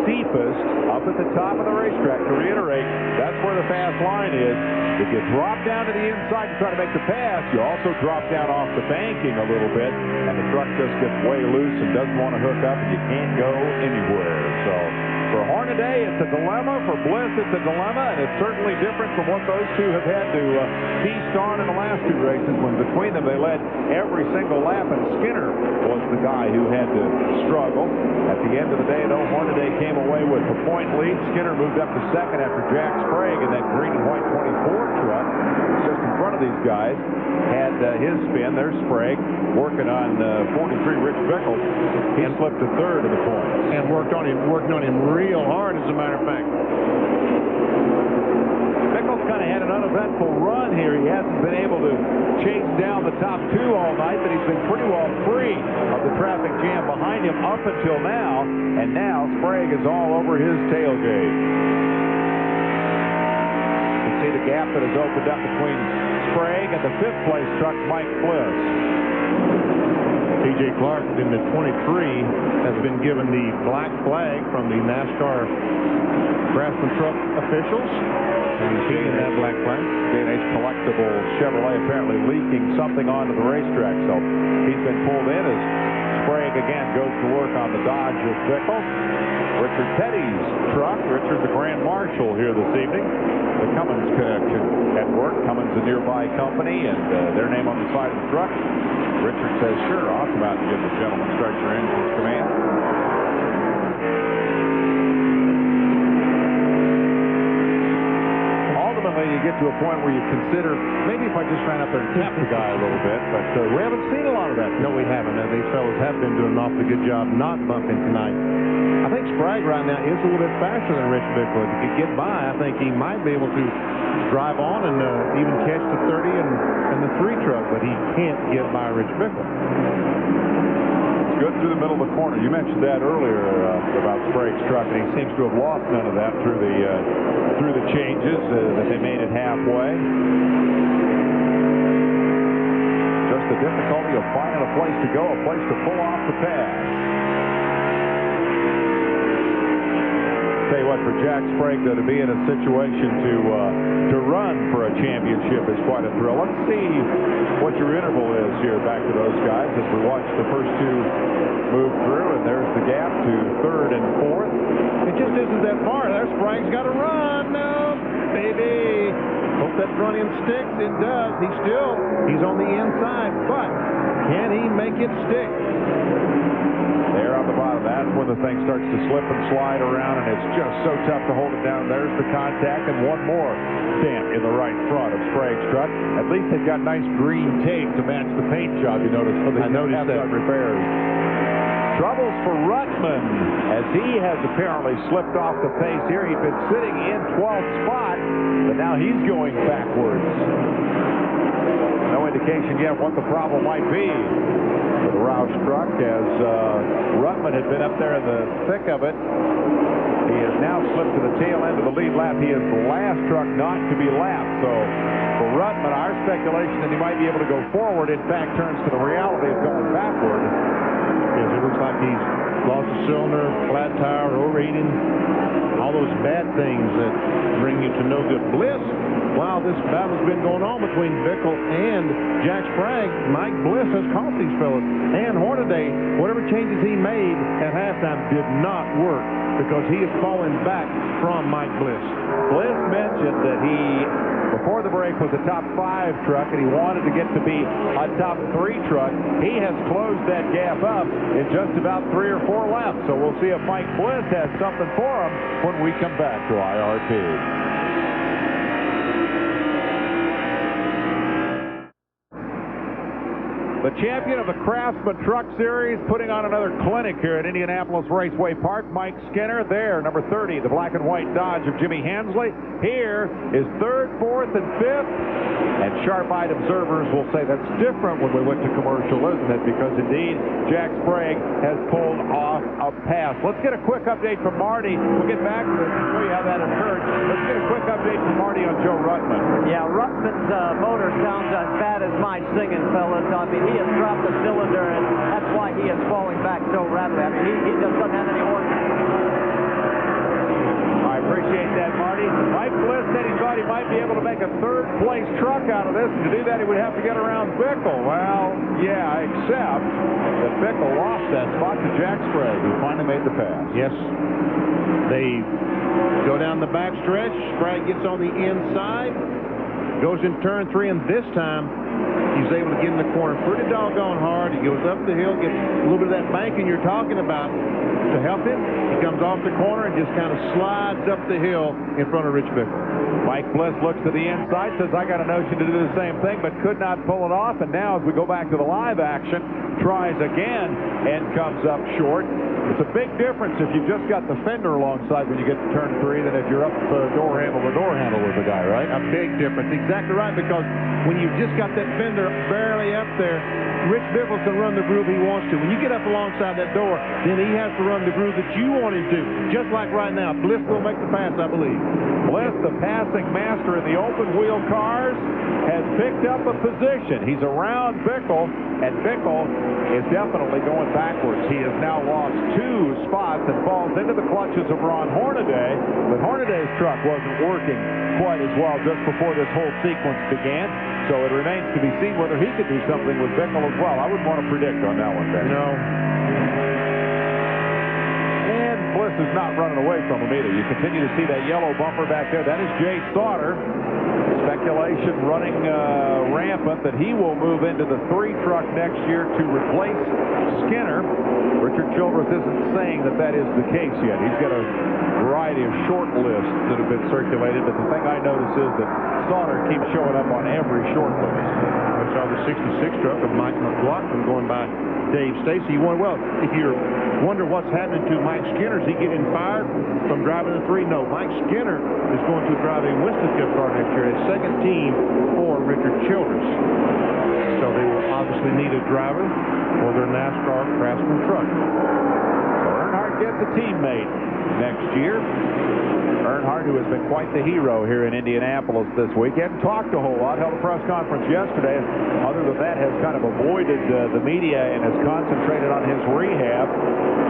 steepest up at the top of the racetrack, to reiterate, that's where the fast line is. If you drop down to the inside to try to make the pass, you also drop down off the banking a little bit, and the truck just gets way loose and doesn't want to hook up, and you can't go anywhere. So for Hornaday, it's a dilemma. For Bliss, it's a dilemma, and it's certainly different from what those two have had to feast on in the last 2 races, when between them they led every single lap, and Skinner was the guy who had to struggle. At the end of the day, though, Hornaday came away with a point lead. Skinner moved up to 2nd after Jack Sprague in that green and white 24 truck. Just in front of these guys had his spin. There's Sprague working on 43 Rich Bickle. He slipped to 3rd of the points. And worked on him real hard, as a matter of fact. Bickle's kind of had an uneventful run here. He hasn't been able to chase down the top two all night, but he's been pretty well free of the traffic jam behind him up until now. And now Sprague is all over his tailgate. You can see the gap that has opened up between Sprague and the fifth place truck, Mike Bliss. T.J. Clark in the 23 has been given the black flag from the Nascar Craftsman truck officials. And he's taking that black flag. J&H collectible Chevrolet apparently leaking something onto the racetrack. So he's been pulled in as Sprague again goes to work on the Dodge of Bickle. Richard Petty's truck. Richard's the Grand Marshal here this evening. The Cummins connection at work. Cummins, a nearby company, and their name on the side of the truck. Richard says, sure, I'll come out and give the gentleman start your engines command. Ultimately, you get to a point where you consider, maybe if I just ran up there and tapped the guy a little bit, but we haven't seen a lot of that. No, we haven't. And these fellows have been doing an awfully good job not bumping tonight. I think Sprague right now is a little bit faster than Rich Bickle. If he could get by, I think he might be able to drive on and even catch the 30 and the 3 truck, but he can't get by Rich Bickle. It's good through the middle of the corner. You mentioned that earlier about Sprague's truck, and he seems to have lost none of that through the changes that they made it halfway. Just the difficulty of finding a place to go, a place to pull off the pass. Tell you what, for Jack Sprague, though, to be in a situation to run for a championship is quite a thrill. Let's see what your interval is here back to those guys as we watch the first two move through, and there's the gap to third and fourth. It just isn't that far. There, Sprague's got to run now, baby. Hope that front end sticks. It does. He's on the inside, but can he make it stick? There on the bottom, that's when the thing starts to slip and slide around, and it's just so tough to hold it down. There's the contact, and one more dent in the right front of Sprague's truck. At least they've got nice green tape to match the paint job, you notice, so they don't have that repairs. Troubles for Ruttman, as he has apparently slipped off the pace here. He'd been sitting in 12th spot, but now he's going backwards. No indication yet what the problem might be for the Roush truck, as Ruttman had been up there in the thick of it. He has now slipped to the tail end of the lead lap. He is the last truck not to be lapped. So for Ruttman, our speculation that he might be able to go forward, in fact, turns to the reality of going backward. Yes, it looks like he's lost a cylinder, flat tire, overheating, all those bad things that bring you to no good. Bliss, while this battle's been going on between Bickle and Jack Sprague, Mike Bliss has caught these fellas. And Hornaday, whatever changes he made at halftime did not work because he is falling back from Mike Bliss. Bliss mentioned that he, before the break, was a top 5 truck, and he wanted to get to be a top 3 truck. He has closed that gap up in just about 3 or 4 laps. So we'll see if Mike Bliss has something for him when we come back to IRP. The champion of the Craftsman Truck Series putting on another clinic here at Indianapolis Raceway Park. Mike Skinner there, number 30, the black and white Dodge of Jimmy Hensley. Here is 3rd, 4th, and 5th. And sharp-eyed observers will say that's different when we went to commercial, isn't it? Because indeed, Jack Sprague has pulled off a pass. Let's get a quick update from Marty. We'll get back to it and show you how that occurred. Let's get a quick update from Marty on Joe Ruttman. Yeah, Ruttman's motor sounds as bad as my singing, fellas. I mean, he has dropped the cylinder, and that's why he is falling back so rapidly. I mean, he just doesn't have any horse. I appreciate that, Marty. Mike Bliss said he thought he might be able to make a 3rd-place truck out of this, and to do that, he would have to get around Bickle. Well, yeah, except that Bickle lost that spot to Jack Sprague, who finally made the pass. Yes. They go down the back stretch. Sprague gets on the inside, goes in turn 3, and this time he's able to get in the corner pretty doggone hard. He goes up the hill, gets a little bit of that banking you're talking about to help him. He comes off the corner and just kind of slides up the hill in front of Rich Bickle. Mike Bliss looks to the inside, says, I got a notion to do the same thing, but could not pull it off. And now as we go back to the live action, tries again and comes up short. It's a big difference if you've just got the fender alongside when you get to turn 3 than if you're up door handle to door handle with the guy, right? A big difference. Exactly right, because when you've just got that fender barely up there, Rich Bickle can run the groove he wants to. When you get up alongside that door, then he has to run the groove that you want him to. Just like right now. Bliss will make the pass, I believe. Bliss, the passing master in the open wheel cars, has picked up a position. He's around Bickle, and Bickle is definitely going backwards. He has now lost 2 spots and falls into the clutches of Ron Hornaday, but Hornaday's truck wasn't working quite as well just before this whole sequence began, so it remains to be seen whether he could do something with Bickle as well. I wouldn't want to predict on that one, Ben. No. And Bliss is not running away from him either. You continue to see that yellow bumper back there. That is Jay Sauter. Speculation running rampant that he will move into the 3 truck next year to replace Skinner. Richard Childress isn't saying that is the case yet. He's got a variety of short lists that have been circulated, but the thing I notice is that Sauter keeps showing up on every short list. I saw the 66 truck of Mike McLaughlin going by Dave Stacy. You wonder, well, if you wonder what's happening to Mike Skinner, is he getting fired from driving the 3? No, Mike Skinner is going to drive a Winston Cup car next year, a second team for Richard Childress. So they will obviously need a driver for their Nascar Craftsman truck. So Earnhardt gets a teammate next year. Earnhardt, who has been quite the hero here in Indianapolis this week, hadn't talked a whole lot, held a press conference yesterday. Other than that, has kind of avoided the media and has concentrated on his rehab.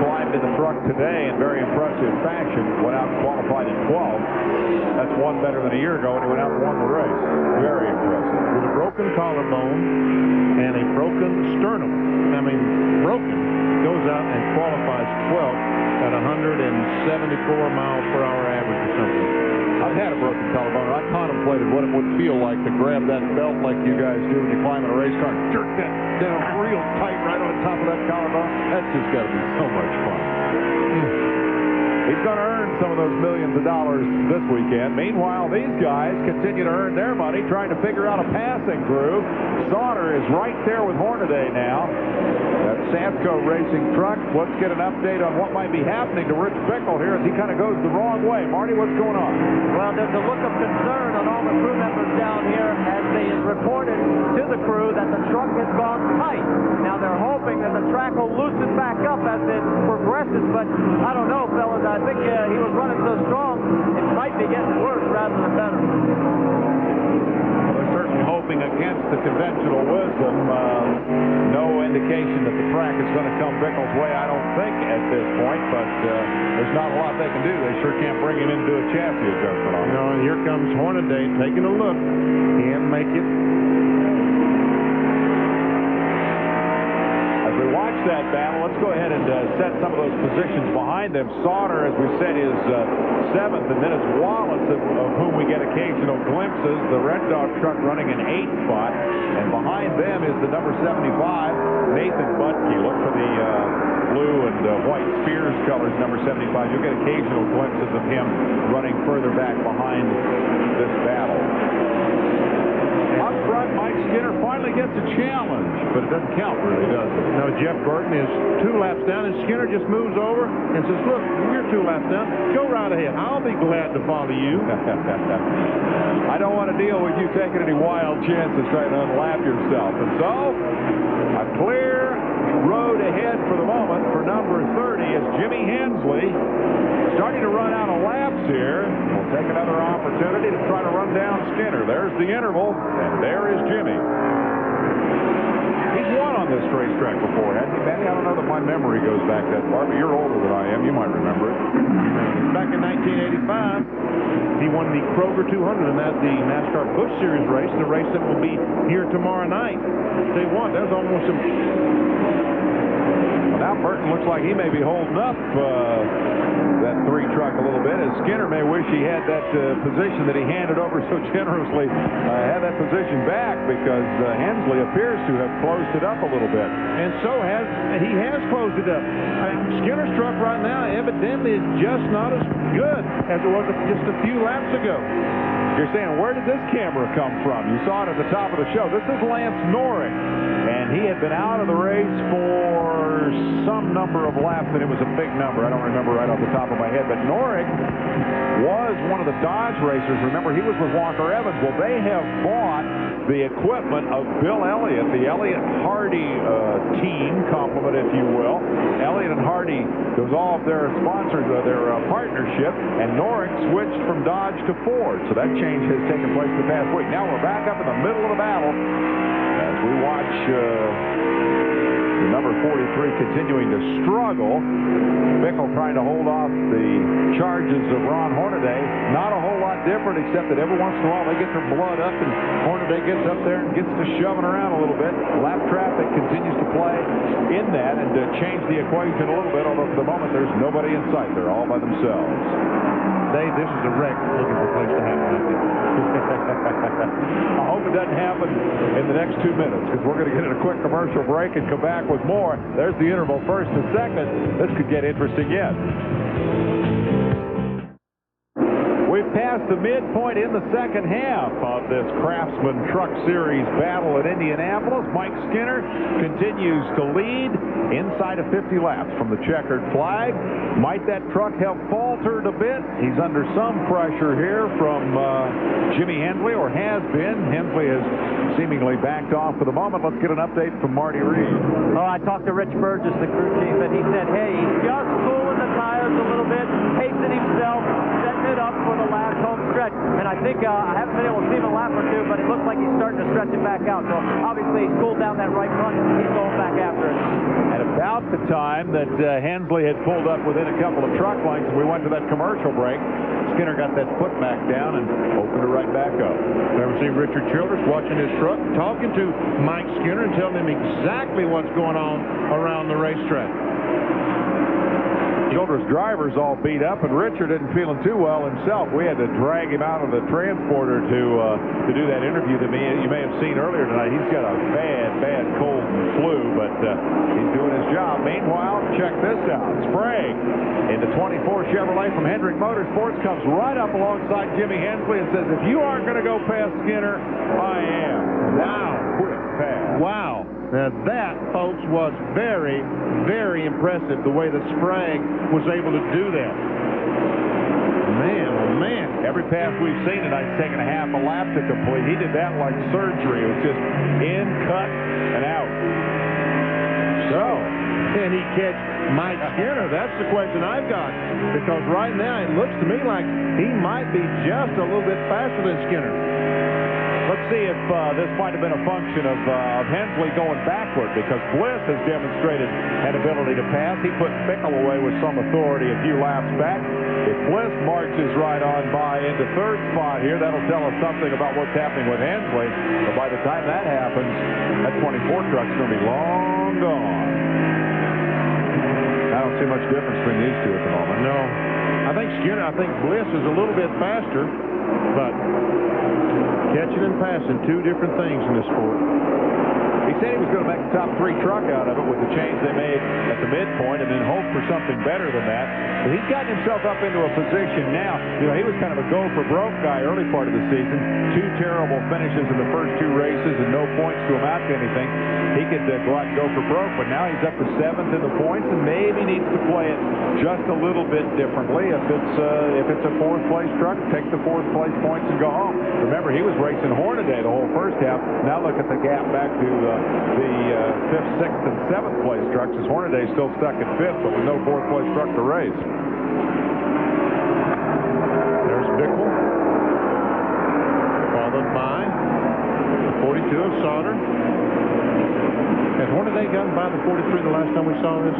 Climbed in the truck today in very impressive fashion. Went out and qualified in 12th. That's one better than a year ago, and he went out and won the race. Very impressive. With a broken collarbone and a broken sternum. I mean, broken. Goes out and qualifies 12th at 174 miles per hour average or something. I've had a broken collarbone. I contemplated what it would feel like to grab that belt like you guys do when you climb in a race car and jerk that down real tight right on top of that collarbone. That's just got to be so much fun. He's going to earn some of those millions of dollars this weekend. Meanwhile, these guys continue to earn their money trying to figure out a passing groove. Sauter is right there with Hornaday now. That Samco Racing truck. Let's get an update on what might be happening to Rich Bickle here as he kind of goes the wrong way. Marty, what's going on? Well, there's a look of concern on all the crew members down here as they reported to the crew that the truck has gone tight. Now they're hoping that the track will loosen back up as it progresses, but I don't know, fellas. I think he was running so strong, it might be getting worse rather than better. Well, they're certainly hoping against the conventional wisdom. No indication that the track is going to come Bickle's way, I don't think, at this point, but there's not a lot they can do. They sure can't bring him in to do a chassis adjustment on it. No, and here comes Hornaday taking a look. Can't make it. As we watch that battle, let's go ahead and set some of those positions behind them. Sauter, as we said, is 7th, and then it's Wallace, of whom we get occasional glimpses. The Red Dog truck running an 8th spot, and behind them is the number 75, Nathan Butke. Look for the blue and white Spears colors, number 75. You'll get occasional glimpses of him running further back behind this battle. Up front, Mike Skinner finally gets a challenge, but it doesn't count really, does it? No, Jeff Burton is 2 laps down, and Skinner just moves over and says, look, you're 2 laps down. Go right ahead. I'll be glad to follow you. I don't want to deal with you taking any wild chances trying to unlap yourself. And so, a clear road ahead for the moment for number 30 is Jimmy Hensley. Starting to run out of laps here. We'll take another opportunity to try to run down Skinner. There's the interval, and there is Jimmy. He's won on this racetrack before, hasn't he, Benny? I don't know that my memory goes back that far, but you're older than I am. You might remember it. Back in 1985, he won the Kroger 200, and that's the NASCAR Busch Series race, the race that will be here tomorrow night. They won. That was almost a... Well, now Burton looks like he may be holding up that 3 truck a little bit, as Skinner may wish he had that position that he handed over so generously, had that position back, because Hensley appears to have closed it up a little bit. And so he has closed it up. Skinner's truck right now evidently is just not as good as it was just a few laps ago. You're saying, where did this camera come from? You saw it at the top of the show. This is Lance Norrick, and and he had been out of the race for some number of laps, and it was a big number. I don't remember right off the top of my head, but Norrick was one of the Dodge racers. Remember, he was with Walker Evans. Well, they have bought the equipment of Bill Elliott, the Elliott Hardy team complement, if you will. Elliott and Hardy, it was all of their sponsors, their partnership, and Norrick switched from Dodge to Ford. So that change has taken place the past week. Now we're back up in the middle of the battle as we watch the number 43 continuing to struggle. Bickle trying to hold off the charges of Ron Hornaday. Not a whole lot different, except that every once in a while they get their blood up and Hornaday gets up there and gets to shoving around a little bit. Lap traffic continues to play in that and to change the equation a little bit, although for the moment there's nobody in sight. They're all by themselves. Dave, this is a wreck looking for a place to happen, I think. I hope it doesn't happen in the next 2 minutes, because we're going to get in a quick commercial break and come back with more. There's the interval, first and second. This could get interesting yet. We've passed the midpoint in the second half of this Craftsman Truck Series battle at Indianapolis. Mike Skinner continues to lead inside of 50 laps from the checkered flag. Might that truck have faltered a bit? He's under some pressure here from Jimmy Hensley, or has been. Hensley has seemingly backed off for the moment. Let's get an update from Marty Reed. Oh, I talked to Rich Burgess, the crew chief, and he said, hey, he's just cooling the tires a little bit, pacing himself, setting it up for the last home stretch. And I think I haven't been able to see him a lap or two, but it looks like he's starting to stretch it back out. So obviously he's cooled down that right front. He's going back after it. At about the time that Hensley had pulled up within a couple of truck lengths, we went to that commercial break. Skinner got that foot back down and opened it right back up. Remember seeing Richard Childress watching his truck, talking to Mike Skinner and telling him exactly what's going on around the racetrack. Childress' drivers all beat up, and Richard isn't feeling too well himself. We had to drag him out of the transporter to do that interview that you may have seen earlier tonight. He's got a bad cold and flu, but he's doing his job. Meanwhile, check this out. Sprague in the 24 Chevrolet from Hendrick Motorsports comes right up alongside Jimmy Hensley and says, if you aren't going to go past Skinner, I am. Wow. Quick pass. Wow. Now that, folks, was very, very impressive, the way that Sprague was able to do that. Man, oh man. Every pass we've seen tonight is taking a half a lap to complete. He did that like surgery. It was just in, cut, and out. So, can he catch Mike Skinner? That's the question I've got. Because right now it looks to me like he might be just a little bit faster than Skinner. Let's see if this might have been a function of Hensley going backward, because Bliss has demonstrated an ability to pass. He put Bickle away with some authority a few laps back. If Bliss marches right on by into third spot here, that'll tell us something about what's happening with Hensley. But by the time that happens, that 24 truck's going to be long gone. I don't see much difference between these two at the moment. No. I think Bliss is a little bit faster, but catching and passing, two different things in this sport. He said he was going to make the top 3 truck out of it with the change they made at the midpoint and then hope for something better than that. But he's gotten himself up into a position now. You know, he was kind of a go-for-broke guy early part of the season. 2 terrible finishes in the first 2 races and no points to amount to anything. He could go out and go for broke, but now he's up to 7th in the points and maybe needs to play it just a little bit differently. If it's a 4th place truck, take the 4th place points and go home. Remember, he was racing Hornaday the whole first half. Now look at the gap back to the 5th, 6th, and 7th place trucks, as Hornaday is still stuck at 5th, but with no 4th place truck to race. There's Bickle, followed by the 42 of Sauter. Has Hornaday gotten by the 43 the last time we saw this?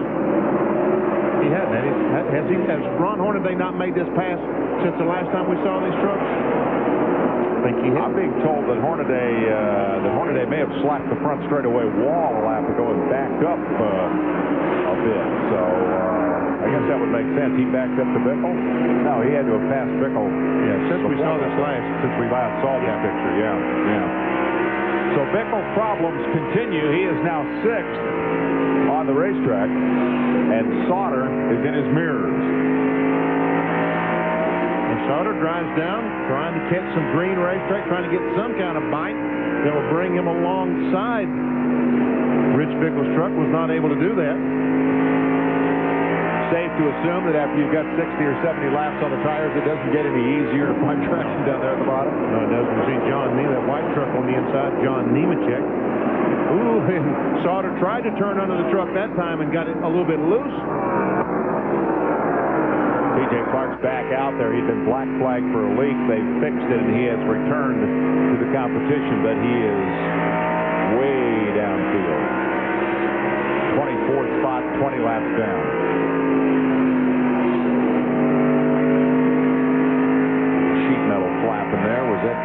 He hadn't. Has Ron Hornaday not made this pass since the last time we saw these trucks? I think he had. I'm being told that Hornaday may have slapped the front straightaway wall a lap ago and backed up a bit. So I guess that would make sense. He backed up to Bickle? No, he had to have passed Bickle. Yeah, since we saw this since we last saw this picture. Yeah. So Bickle's problems continue. He is now 6th on the racetrack, and Sauter is in his mirrors. Sauter drives down, trying to catch some green racetrack, trying to get some kind of bite that will bring him alongside Rich Bickle's truck was not able to do that. Safe to assume that after you've got 60 or 70 laps on the tires, it doesn't get any easier to find traction down there at the bottom? No, it doesn't. You see John Nemechek, that white truck on the inside, John Nemechek. Ooh, and Sauter tried to turn under the truck that time and got it a little bit loose. TJ Clark's back out there. He'd been black flagged for a leak. They fixed it, and he has returned to the competition, but he is way downfield. 24th spot, 20 laps down. Flapping there. Was that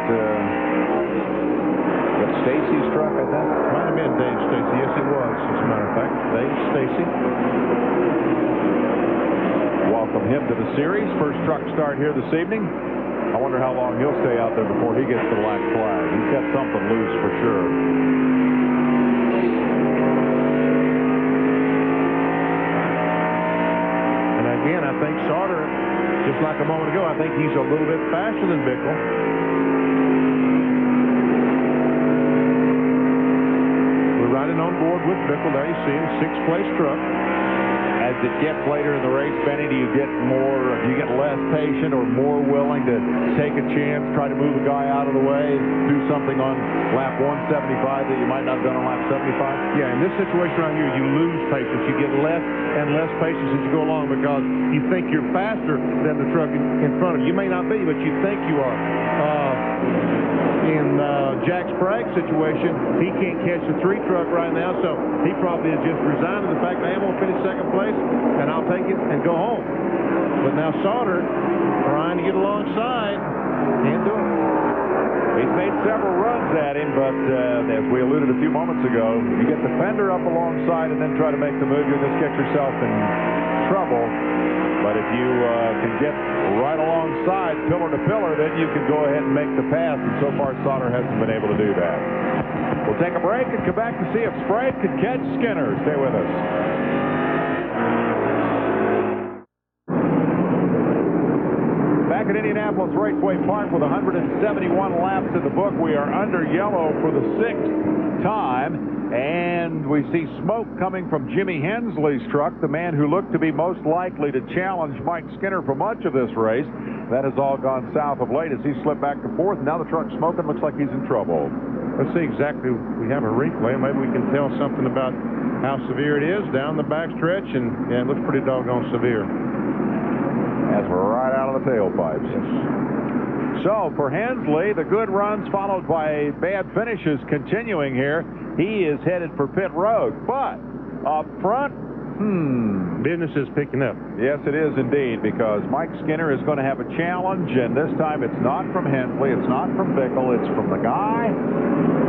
Stacy's truck, I think? Might have been Dave Stacy. Yes, it was, as a matter of fact. Dave Stacy. Welcome him to the series. First truck start here this evening. I wonder how long he'll stay out there before he gets the black flag. He's got something loose for sure. And again, I think Sauter, just like a moment ago, I think he's a little bit faster than Bickle. We're riding on board with Bickle. There you see him, sixth-place truck. As it gets later in the race, Benny, do you get less patient or more willing to take a chance, try to move a guy out of the way, do something on lap 175 that you might not have done on lap 75? Yeah, in this situation right here, you lose patience. You get less and less patience as you go along because you think you're faster than the truck in front of you. You may not be, but you think you are. In Jack Sprague's situation, he can't catch the 3 truck right now, so he probably has just resigned to the fact that I'm going to finish second place and I'll take it and go home. But now Sauter trying to get alongside, can't do it. He's made several runs at him, but as we alluded a few moments ago, you get the fender up alongside and then try to make the move, you'll just get yourself in trouble. But if you can get right alongside, pillar to pillar, then you can go ahead and make the pass. And so far, Sauter hasn't been able to do that. We'll take a break and come back to see if Sprague can catch Skinner. Stay with us. Back at Indianapolis Raceway Park with 171 laps in the book, we are under yellow for the 6th time. And we see smoke coming from Jimmy Hensley's truck, the man who looked to be most likely to challenge Mike Skinner for much of this race. That has all gone south of late as he slipped back to 4th. Now the truck's smoking. Looks like he's in trouble. Let's see exactly. We have a replay. Maybe we can tell something about how severe it is down the backstretch. And it looks pretty doggone severe. That's right out of the tailpipes. Yes. So for Hensley, the good runs followed by bad finishes continuing here. He is headed for pit road, but up front, business is picking up. Yes, it is indeed, because Mike Skinner is going to have a challenge, and this time it's not from Hensley, it's not from Bickle, it's from the guy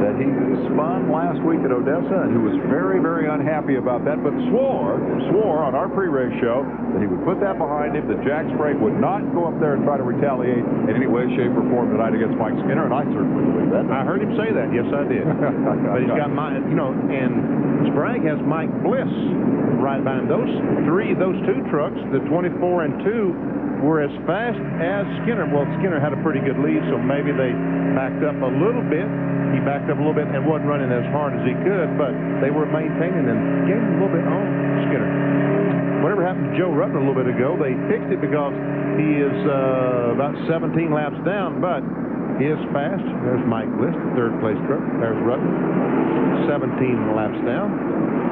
that he spun last week at Odessa and who was very, very unhappy about that, but swore on our pre-race show that he would put that behind him, that Jack Sprague would not go up there and try to retaliate in any way, shape, or form tonight against Mike Skinner, and I certainly believe that. I heard him say that. Yes, I did. But he's got and Sprague has Mike Bliss right behind those 2 trucks. The 24 and 2 were as fast as Skinner. Well, Skinner had a pretty good lead, so maybe they backed up a little bit. He backed up a little bit and wasn't running as hard as he could, but they were maintaining and gave him a little bit on Skinner. Whatever happened to Joe Rutten a little bit ago, they fixed it because he is about 17 laps down, but he is fast. There's Mike Bliss, the 3rd place truck. There's Rutten, 17 laps down.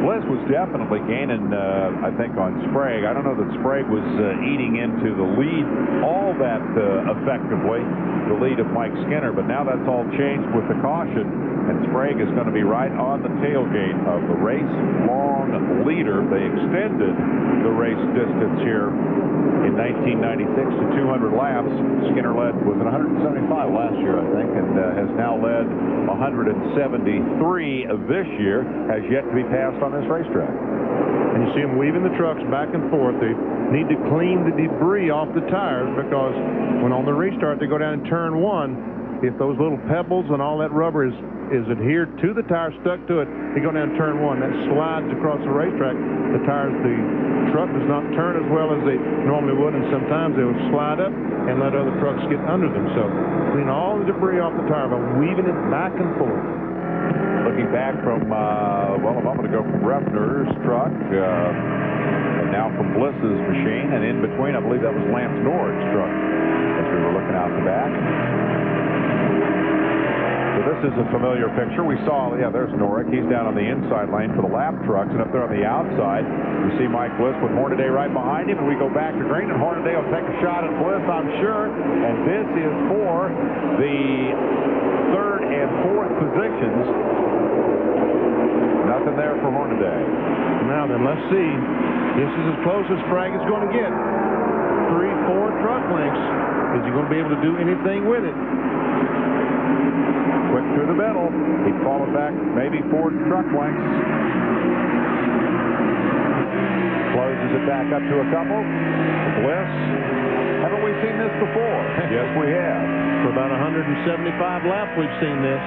Bliss was definitely gaining, I think, on Sprague. I don't know that Sprague was eating into the lead all that effectively, the lead of Mike Skinner, but now that's all changed with the caution, and Sprague is going to be right on the tailgate of the race-long leader. They extended the race distance here in 1996 to 200 laps. Skinner led was at 175 last year, I think, and has now led 173 this year, has yet to be passed on this racetrack. And you see them weaving the trucks back and forth. They need to clean the debris off the tires because when on the restart they go down in turn 1, if those little pebbles and all that rubber is adhered to the tire, stuck to it, they go down turn 1. That slides across the racetrack. The truck does not turn as well as they normally would, and sometimes they will slide up and let other trucks get under them. So clean all the debris off the tire by weaving it back and forth. Looking back from, well, a moment ago from Refner's truck, and now from Bliss's machine, and in between, I believe that was Lance Nord's truck as we were looking out the back. So this is a familiar picture. We saw, yeah, there's Norick. He's down on the inside lane for the lap trucks, and up there on the outside, you see Mike Bliss with Hornaday right behind him, and we go back to green, and Hornaday will take a shot at Bliss, I'm sure, and this is for the third and fourth positions. Nothing there for Hornaday. Now then, let's see. This is as close as Sprague is going to get. 3-4 truck lengths. Is he going to be able to do anything with it? Quick through the middle. He followed back maybe 4 truck lengths. Closes it back up to a couple. Bliss. Haven't we seen this before? Yes, we have. For about 175 laps, we've seen this.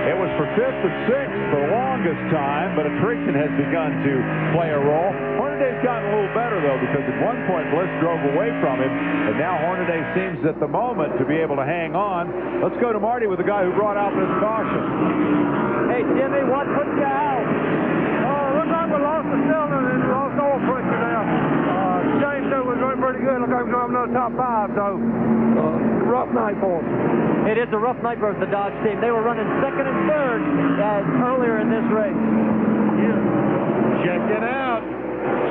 It was for 5th and 6th for the longest time, but attrition has begun to play a role. Hornaday's gotten a little better, though, because at one point Bliss drove away from him, and now Hornaday seems at the moment to be able to hang on. Let's go to Marty with the guy who brought out this caution. Hey, Jimmy, what put you out? Oh, looked like we lost the cylinder and lost oil pressure there. James was running pretty good. Looked like we were going to top 5, so rough night for us. It is a rough night for the Dodge team. They were running 2nd and 3rd earlier in this race. Check it out.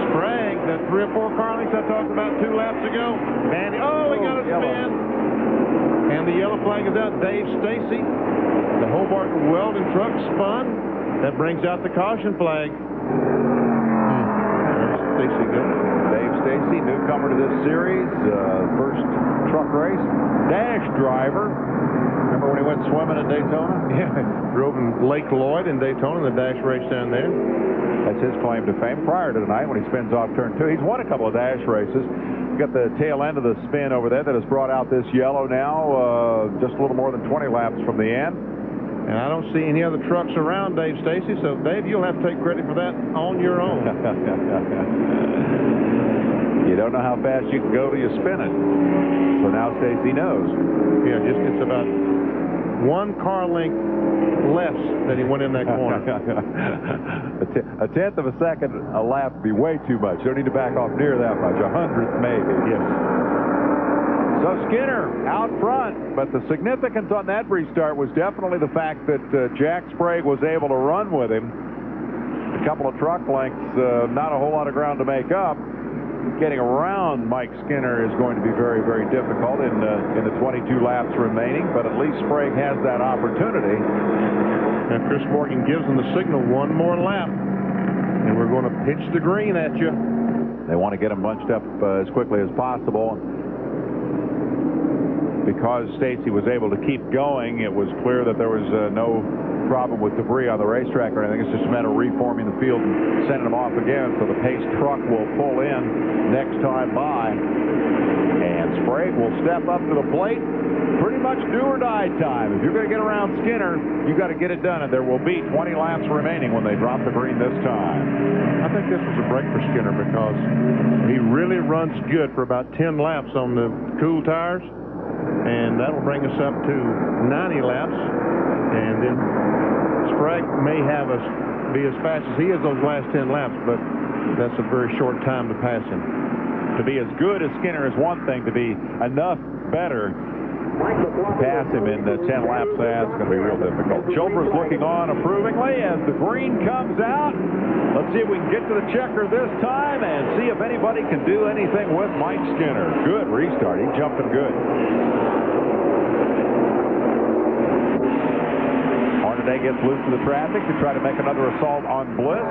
Sprague, the 3 or 4 car lengths I talked about 2 laps ago. Vandy, he got a spin. And the yellow flag is out. Dave Stacy, the Hobart Welding truck spun. That brings out the caution flag. There's Stacy going. Dave Stacy, newcomer to this series, first truck race. Dash driver. Remember when he went swimming at Daytona? Yeah, drove in Lake Lloyd in Daytona, the dash race down there. That's his claim to fame. Prior to tonight, when he spins off turn 2, he's won a couple of dash races. We've got the tail end of the spin over there that has brought out this yellow now, just a little more than 20 laps from the end. And I don't see any other trucks around Dave Stacy, so Dave, you'll have to take credit for that on your own. You don't know how fast you can go till you spin it. So now Stacy knows. Yeah, just it's about 1 car length less than he went in that corner. A tenth of a second a lap would be way too much. You don't need to back off near that much. 100th maybe. Yes. So Skinner out front, but the significance on that restart was definitely the fact that Jack Sprague was able to run with him. A couple of truck lengths, not a whole lot of ground to make up. Getting around Mike Skinner is going to be very, very difficult in the 22 laps remaining, but at least Sprague has that opportunity. And Chris Morgan gives them the signal, 1 more lap, and we're going to pitch the green at you. They want to get them bunched up as quickly as possible. Because Stacy was able to keep going, it was clear that there was no problem with debris on the racetrack or anything. It's just a matter of reforming the field and sending them off again, so the pace truck will pull in next time by. And Sprague will step up to the plate. Pretty much do or die time. If you're going to get around Skinner, you've got to get it done, and there will be 20 laps remaining when they drop the green this time. I think this was a break for Skinner because he really runs good for about 10 laps on the cool tires. And that'll bring us up to 90 laps, and then Sprague may have us be as fast as he is those last 10 laps, but that's a very short time to pass him. To be as good as Skinner is one thing. To be enough better to pass him in 10 laps, that's going to be real difficult. Chilvers looking on approvingly as the green comes out. Let's see if we can get to the checker this time and see if anybody can do anything with Mike Skinner. Good restart. He's jumping good. Hornaday gets loose to the traffic to try to make another assault on Bliss.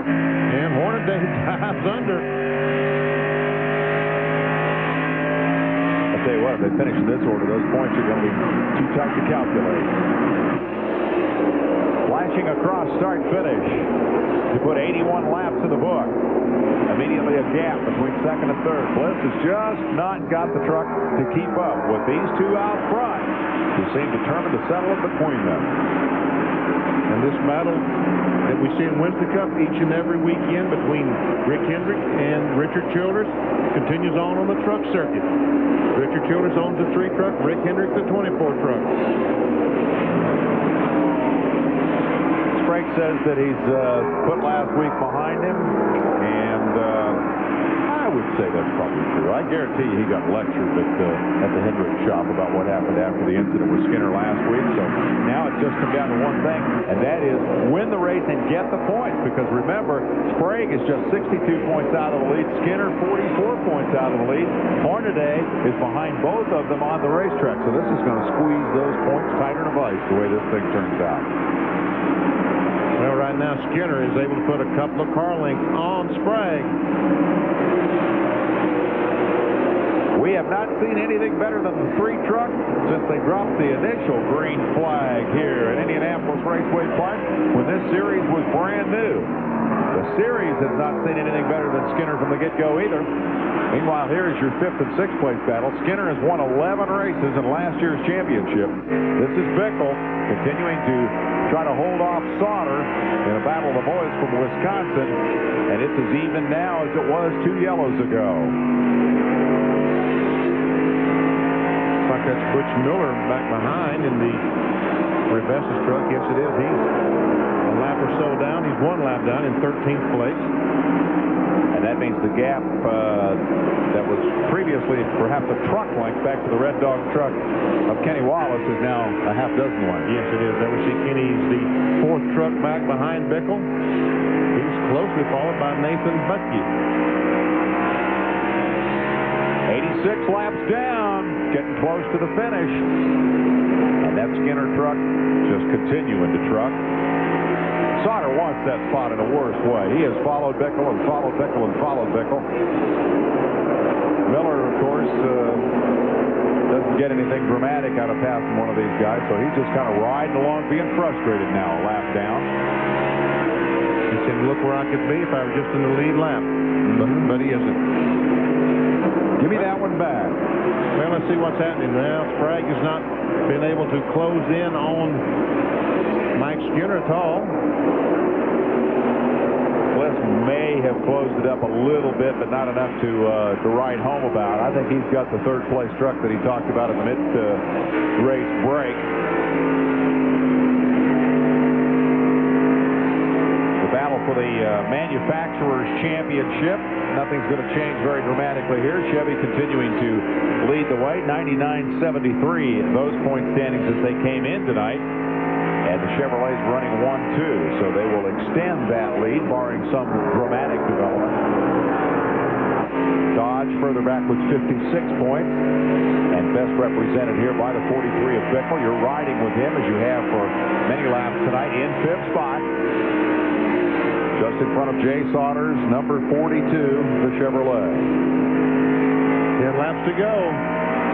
And Hornaday dives under. I'll tell you what, if they finish in this order, those points are going to be too tight to calculate. Flashing across start-finish to put 81 laps in the book. Immediately a gap between 2nd and 3rd. Bliss has just not got the truck to keep up with these two out front, who seem determined to settle it between them. And this battle that we see in wins the Cup each and every weekend between Rick Hendrick and Richard Childers continues on the truck circuit. Richard Childers owns the 3 truck, Rick Hendrick the 24 truck. Sprague says that he's put last week behind him, and I would say that's probably true. I guarantee you he got lectured at the Hendrick shop about what happened after the incident with Skinner last week. So now it's just come down to one thing, and that is win the race and get the points. Because remember, Sprague is just 62 points out of the lead. Skinner 44 points out of the lead. Hornaday is behind both of them on the racetrack. So this is going to squeeze those points tighter than a vice the way this thing turns out. Well, right now Skinner is able to put a couple of car lengths on Sprague. We have not seen anything better than the 3 truck since they dropped the initial green flag here at Indianapolis Raceway Park when this series was brand new. The series has not seen anything better than Skinner from the get-go either. Meanwhile, here is your 5th and 6th place battle. Skinner has won 11 races in last year's championship. This is Bickle continuing to try to hold off Sauter in a battle of the boys from Wisconsin, and it's as even now as it was 2 yellows ago. Like that's Butch Miller back behind in the Rives's truck. Yes, it is. He's a lap or so down. He's 1 lap down in 13th place. And that means the gap that was previously perhaps a truck length back to the Red Dog truck of Kenny Wallace is now a half dozen lengths. Yes, it is. There we see Kenny's the 4th truck back behind Bickle. He's closely followed by Nathan Butke. 86 laps down, getting close to the finish. And that Skinner truck just continuing to truck. Sauter wants that spot in a worse way. He has followed Bickle and followed Bickle and followed Bickle. Miller, of course, doesn't get anything dramatic out of passing one of these guys, so he's just kind of riding along, being frustrated now, a lap down. He said, look where I could be if I was just in the lead lap. But he isn't. Give me that one back. Well, let's see what's happening now. Sprague has not been able to close in on Mike Skinner at all. Bliss may have closed it up a little bit, but not enough to write home about. I think he's got the 3rd place truck that he talked about at the mid-race break. The battle for the Manufacturers Championship. Nothing's going to change very dramatically here. Chevy continuing to lead the way. 99-73, those point standings as they came in tonight. And the Chevrolet's running 1-2, so they will extend that lead, barring some dramatic development. Dodge further back with 56 points, and best represented here by the 43 of Bickle. You're riding with him as you have for many laps tonight in 5th spot. Just in front of Jay Sauter's number 42, the Chevrolet. 10 laps to go.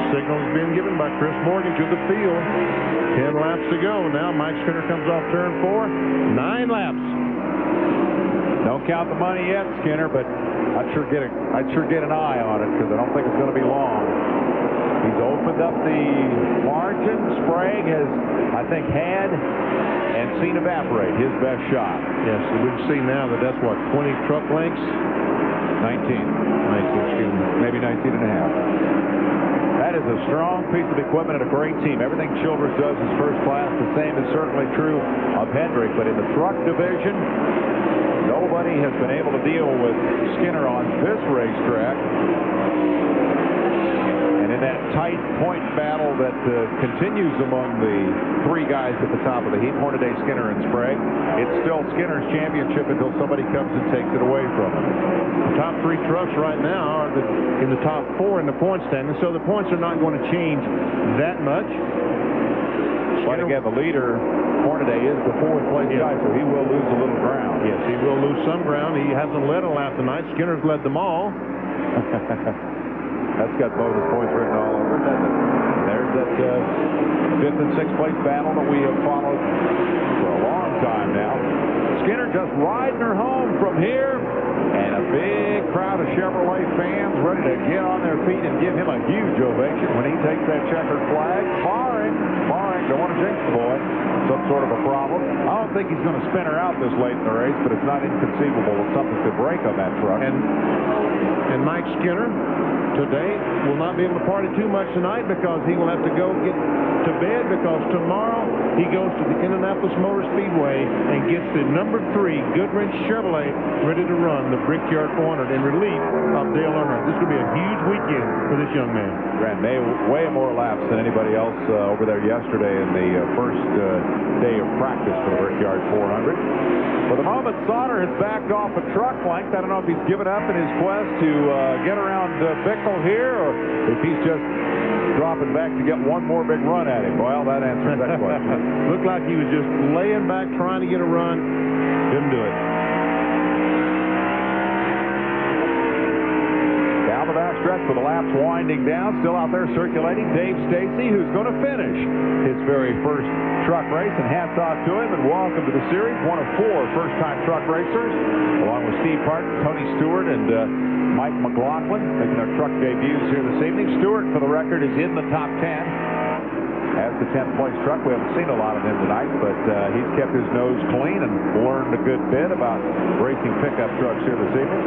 Signal is being given by Chris Morgan to the field. 10 laps to go. Now Mike Skinner comes off turn 4. 9 laps. Don't count the money yet, Skinner, but I'd sure get an eye on it because I don't think it's going to be long. He's opened up the margin. Sprague has, I think, had and seen evaporate his best shot. Yes, we can see now that that's what, 20 truck lengths? 19, excuse me, maybe 19 and a half. That is a strong piece of equipment and a great team. Everything Childress does is first class. The same is certainly true of Hendrick, but in the truck division, nobody has been able to deal with Skinner on this racetrack. And in that tight point battle that continues among the 3 guys at the top of the heap, Hornaday, Skinner, and Sprague, it's still Skinner's championship until somebody comes and takes it away from him. The top 3 trucks right now are in the top 4 in the point standing, so the points are not going to change that much. But again, the leader, Hornaday, is the 4th place guy, so he will lose a little ground. Yes, he will lose some ground. He hasn't led a lap tonight. Skinner's led them all. That's got bonus points written all over it, doesn't it? And there's that 5th and 6th place battle that we have followed for a long time now. Skinner just riding her home from here, and a big crowd of Chevrolet fans ready to get on their feet and give him a huge ovation when he takes that checkered flag, barring, don't want to jinx the boy, some sort of a problem. I don't think he's going to spin her out this late in the race, but it's not inconceivable that something could break on that truck. And Mike Skinner today will not be able to party too much tonight because he will have to go get to bed, because tomorrow he goes to the Indianapolis Motor Speedway and gets the number 3 Goodwrench Chevrolet ready to run the Brickyard 400 in relief of Dale Earnhardt. This will be a huge weekend for this young man. Ran way more laps than anybody else over there yesterday in the first day of practice for the Brickyard 400. For the moment, Sauter has backed off a truck length. I don't know if he's given up in his quest to get around Bickle here, or if he's just dropping back to get one more big run at him. Well, that answers that question. Looked like he was just laying back trying to get a run. Didn't do it. Down the backstretch with the laps winding down. Still out there circulating, Dave Stacy, who's going to finish his very first truck race, and hats off to him, and welcome to the series. One of 4 first-time truck racers, along with Steve Parton, Tony Stewart, and Mike McLaughlin making their truck debuts here this evening. Stewart, for the record, is in the top 10 as the 10th place truck. We haven't seen a lot of him tonight, but he's kept his nose clean and learned a good bit about racing pickup trucks here this evening.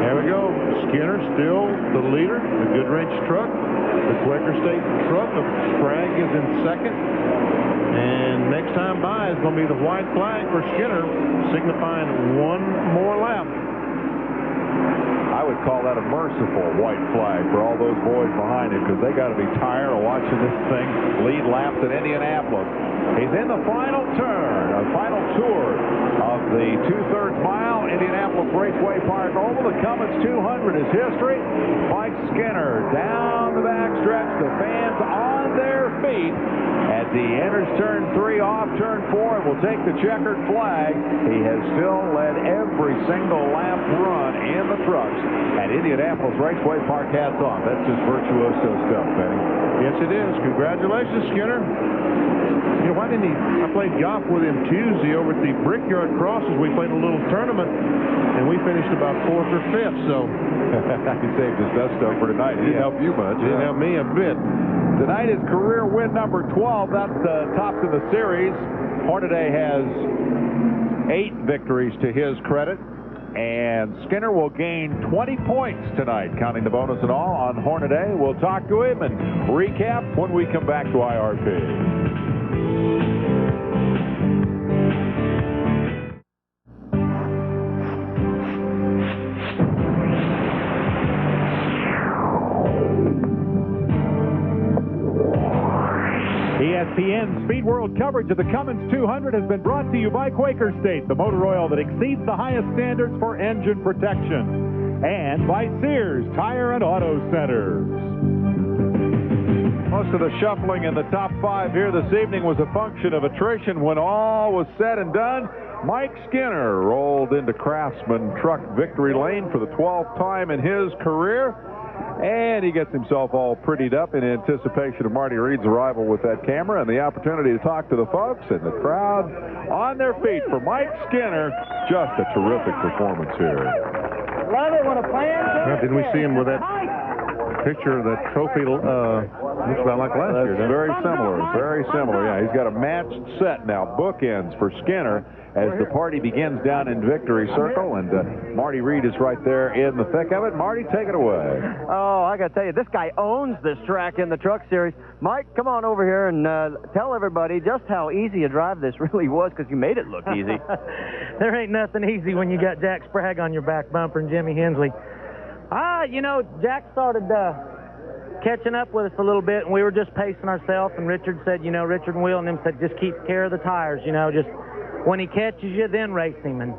There we go. Skinner still the leader, the Goodwrench truck. The Quaker State truck of Sprague is in second. And next time by is going to be the white flag for Skinner, signifying one more lap. I would call that a merciful white flag for all those boys behind him, because they got to be tired of watching this thing lead laps at Indianapolis. He's in the final turn, a final tour of the 2/3 mile Indianapolis Raceway Park Oval. The Cummins 200 is history. Mike Skinner down the backstretch. The fans on their feet as he enters turn 3 off turn 4 and will take the checkered flag. He has still led every single lap run in the trucks at Indianapolis Raceway Park. Hats on. That's just virtuoso stuff, Benny. Yes, it is. Congratulations, Skinner. You know, why didn't he? I played golf with him Tuesday over at the Brickyard Crosses. We played a little tournament, and we finished about 4th or 5th, so. He saved his best stuff for tonight. He didn't help you much. Didn't help me a bit. Tonight is career win number 12. That's the tops of the series. Hornaday has 8 victories to his credit, and Skinner will gain 20 points tonight, counting the bonus and all on Hornaday. We'll talk to him and recap when we come back to IRP. ESPN Speed World coverage of the Cummins 200 has been brought to you by Quaker State, the motor oil that exceeds the highest standards for engine protection, and by Sears Tire and Auto Centers. Most of the shuffling in the top 5 here this evening was a function of attrition. When all was said and done, Mike Skinner rolled into Craftsman truck victory lane for the 12th time in his career. And he gets himself all prettied up in anticipation of Marty Reed's arrival with that camera and the opportunity to talk to the folks and the crowd on their feet for Mike Skinner. Just a terrific performance here. Love it when a plan. Didn't we see him with that picture of that trophy? Looks about like last year. Very similar. Very similar. Yeah, he's got a matched set now. Bookends for Skinner as the party begins down in Victory Circle, and Marty Reed is right there in the thick of it. Marty, take it away. Oh, I got to tell you, this guy owns this track in the Truck Series. Mike, come on over here and tell everybody just how easy a drive this really was, because you made it look easy. There ain't nothing easy when you got Jack Sprague on your back bumper and Jimmy Hensley. You know, Jack started catching up with us a little bit, and we were just pacing ourselves, and Richard said, you know, Richard and Will and them said, just keep care of the tires, you know, just when he catches you, then race him. And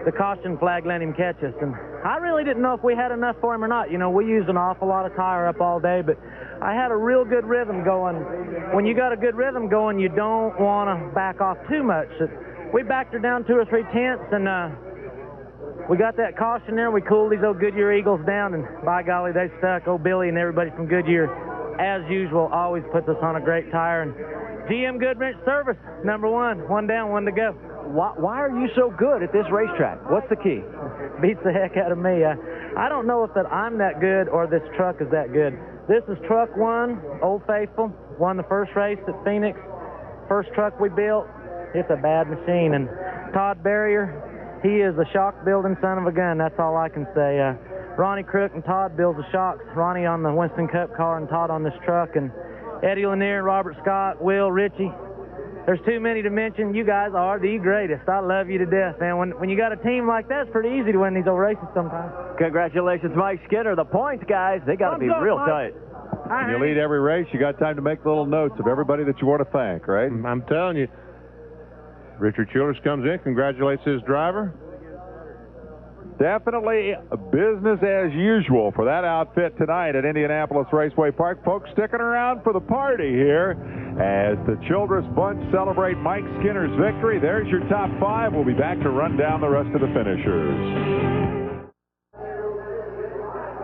the caution flag let him catch us. And I really didn't know if we had enough for him or not. You know, we used an awful lot of tire up all day, but I had a real good rhythm going. When you got a good rhythm going, you don't want to back off too much. We backed her down 2 or 3 tenths, and we got that caution there. We cooled these old Goodyear Eagles down, and by golly, they stuck. Old Billy and everybody from Goodyear as usual, always puts us on a great tire. And GM Goodrich service, number one. One down, one to go. Why are you so good at this racetrack? What's the key? Beats the heck out of me. I don't know if that I'm that good or this truck is that good. This is truck one, Old Faithful. Won the first race at Phoenix. First truck we built. It's a bad machine. And Todd Barrier, he is a shock building son of a gun. That's all I can say. Ronnie Crook and Todd builds the shocks. Ronnie on the Winston Cup car and Todd on this truck. And Eddie Lanier, Robert Scott, Will, Richie. There's too many to mention. You guys are the greatest. I love you to death, man. When you got a team like that, it's pretty easy to win these old races sometimes. Congratulations, Mike Skinner. The points, guys, they got to be real tight. When you lead every race, you got time to make little notes of everybody that you want to thank, right? I'm telling you. Richard Childress comes in, congratulates his driver. Definitely business as usual for that outfit tonight at Indianapolis Raceway Park. Folks, sticking around for the party here as the Childress bunch celebrate Mike Skinner's victory. There's your top five. We'll be back to run down the rest of the finishers.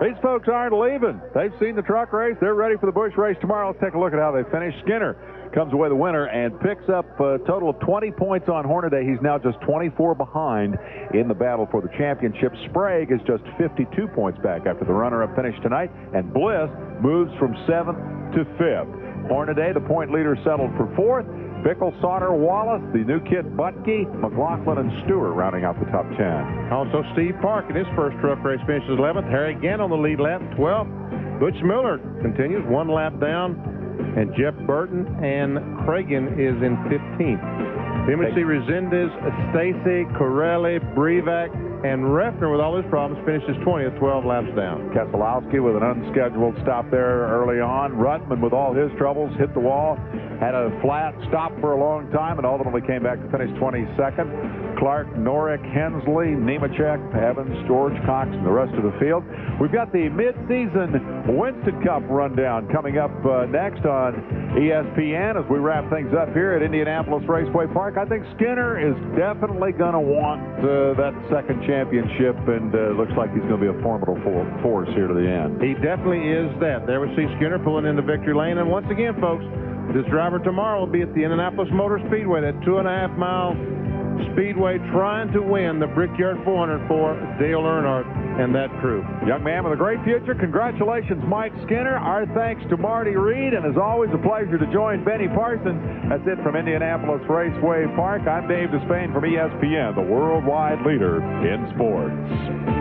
These folks aren't leaving. They've seen the truck race. They're ready for the Busch race tomorrow. Let's take a look at how they finish. Skinner comes away the winner and picks up a total of 20 points on Hornaday. He's now just 24 behind in the battle for the championship. Sprague is just 52 points back after the runner-up finish tonight, and Bliss moves from 7th to 5th. Hornaday, the point leader, settled for 4th. Bickle, Sauter, Wallace, the new kid Butke, McLaughlin, and Stewart rounding out the top 10. Also, Steve Park in his first truck race finishes 11th. Harry again on the lead lap, 12th. Butch Miller continues, one lap down. And Jeff Burton and Cragen is in 15th. Then we see Resendez, Stacy, Corelli, Brevac, and Refner with all his problems finishes 20th, 12 laps down. Keselowski with an unscheduled stop there early on. Rutman with all his troubles hit the wall, had a flat stop for a long time, and ultimately came back to finish 22nd. Clark, Norick, Hensley, Nemechek, Evans, George, Cox, and the rest of the field. We've got the mid-season Winston Cup rundown coming up next on ESPN as we wrap things up here at Indianapolis Raceway Park. I think Skinner is definitely going to want that second championship, and looks like he's going to be a formidable force here to the end. He definitely is that. There we see Skinner pulling into victory lane. And once again, folks, this driver tomorrow will be at the Indianapolis Motor Speedway, that 2.5-mile speedway, trying to win the Brickyard 400 for Dale Earnhardt and that crew. Young man with a great future. Congratulations, Mike Skinner. Our thanks to Marty Reed, and as always, a pleasure to join Benny Parsons. That's it from Indianapolis Raceway Park. I'm Dave Despain from ESPN, the worldwide leader in sports.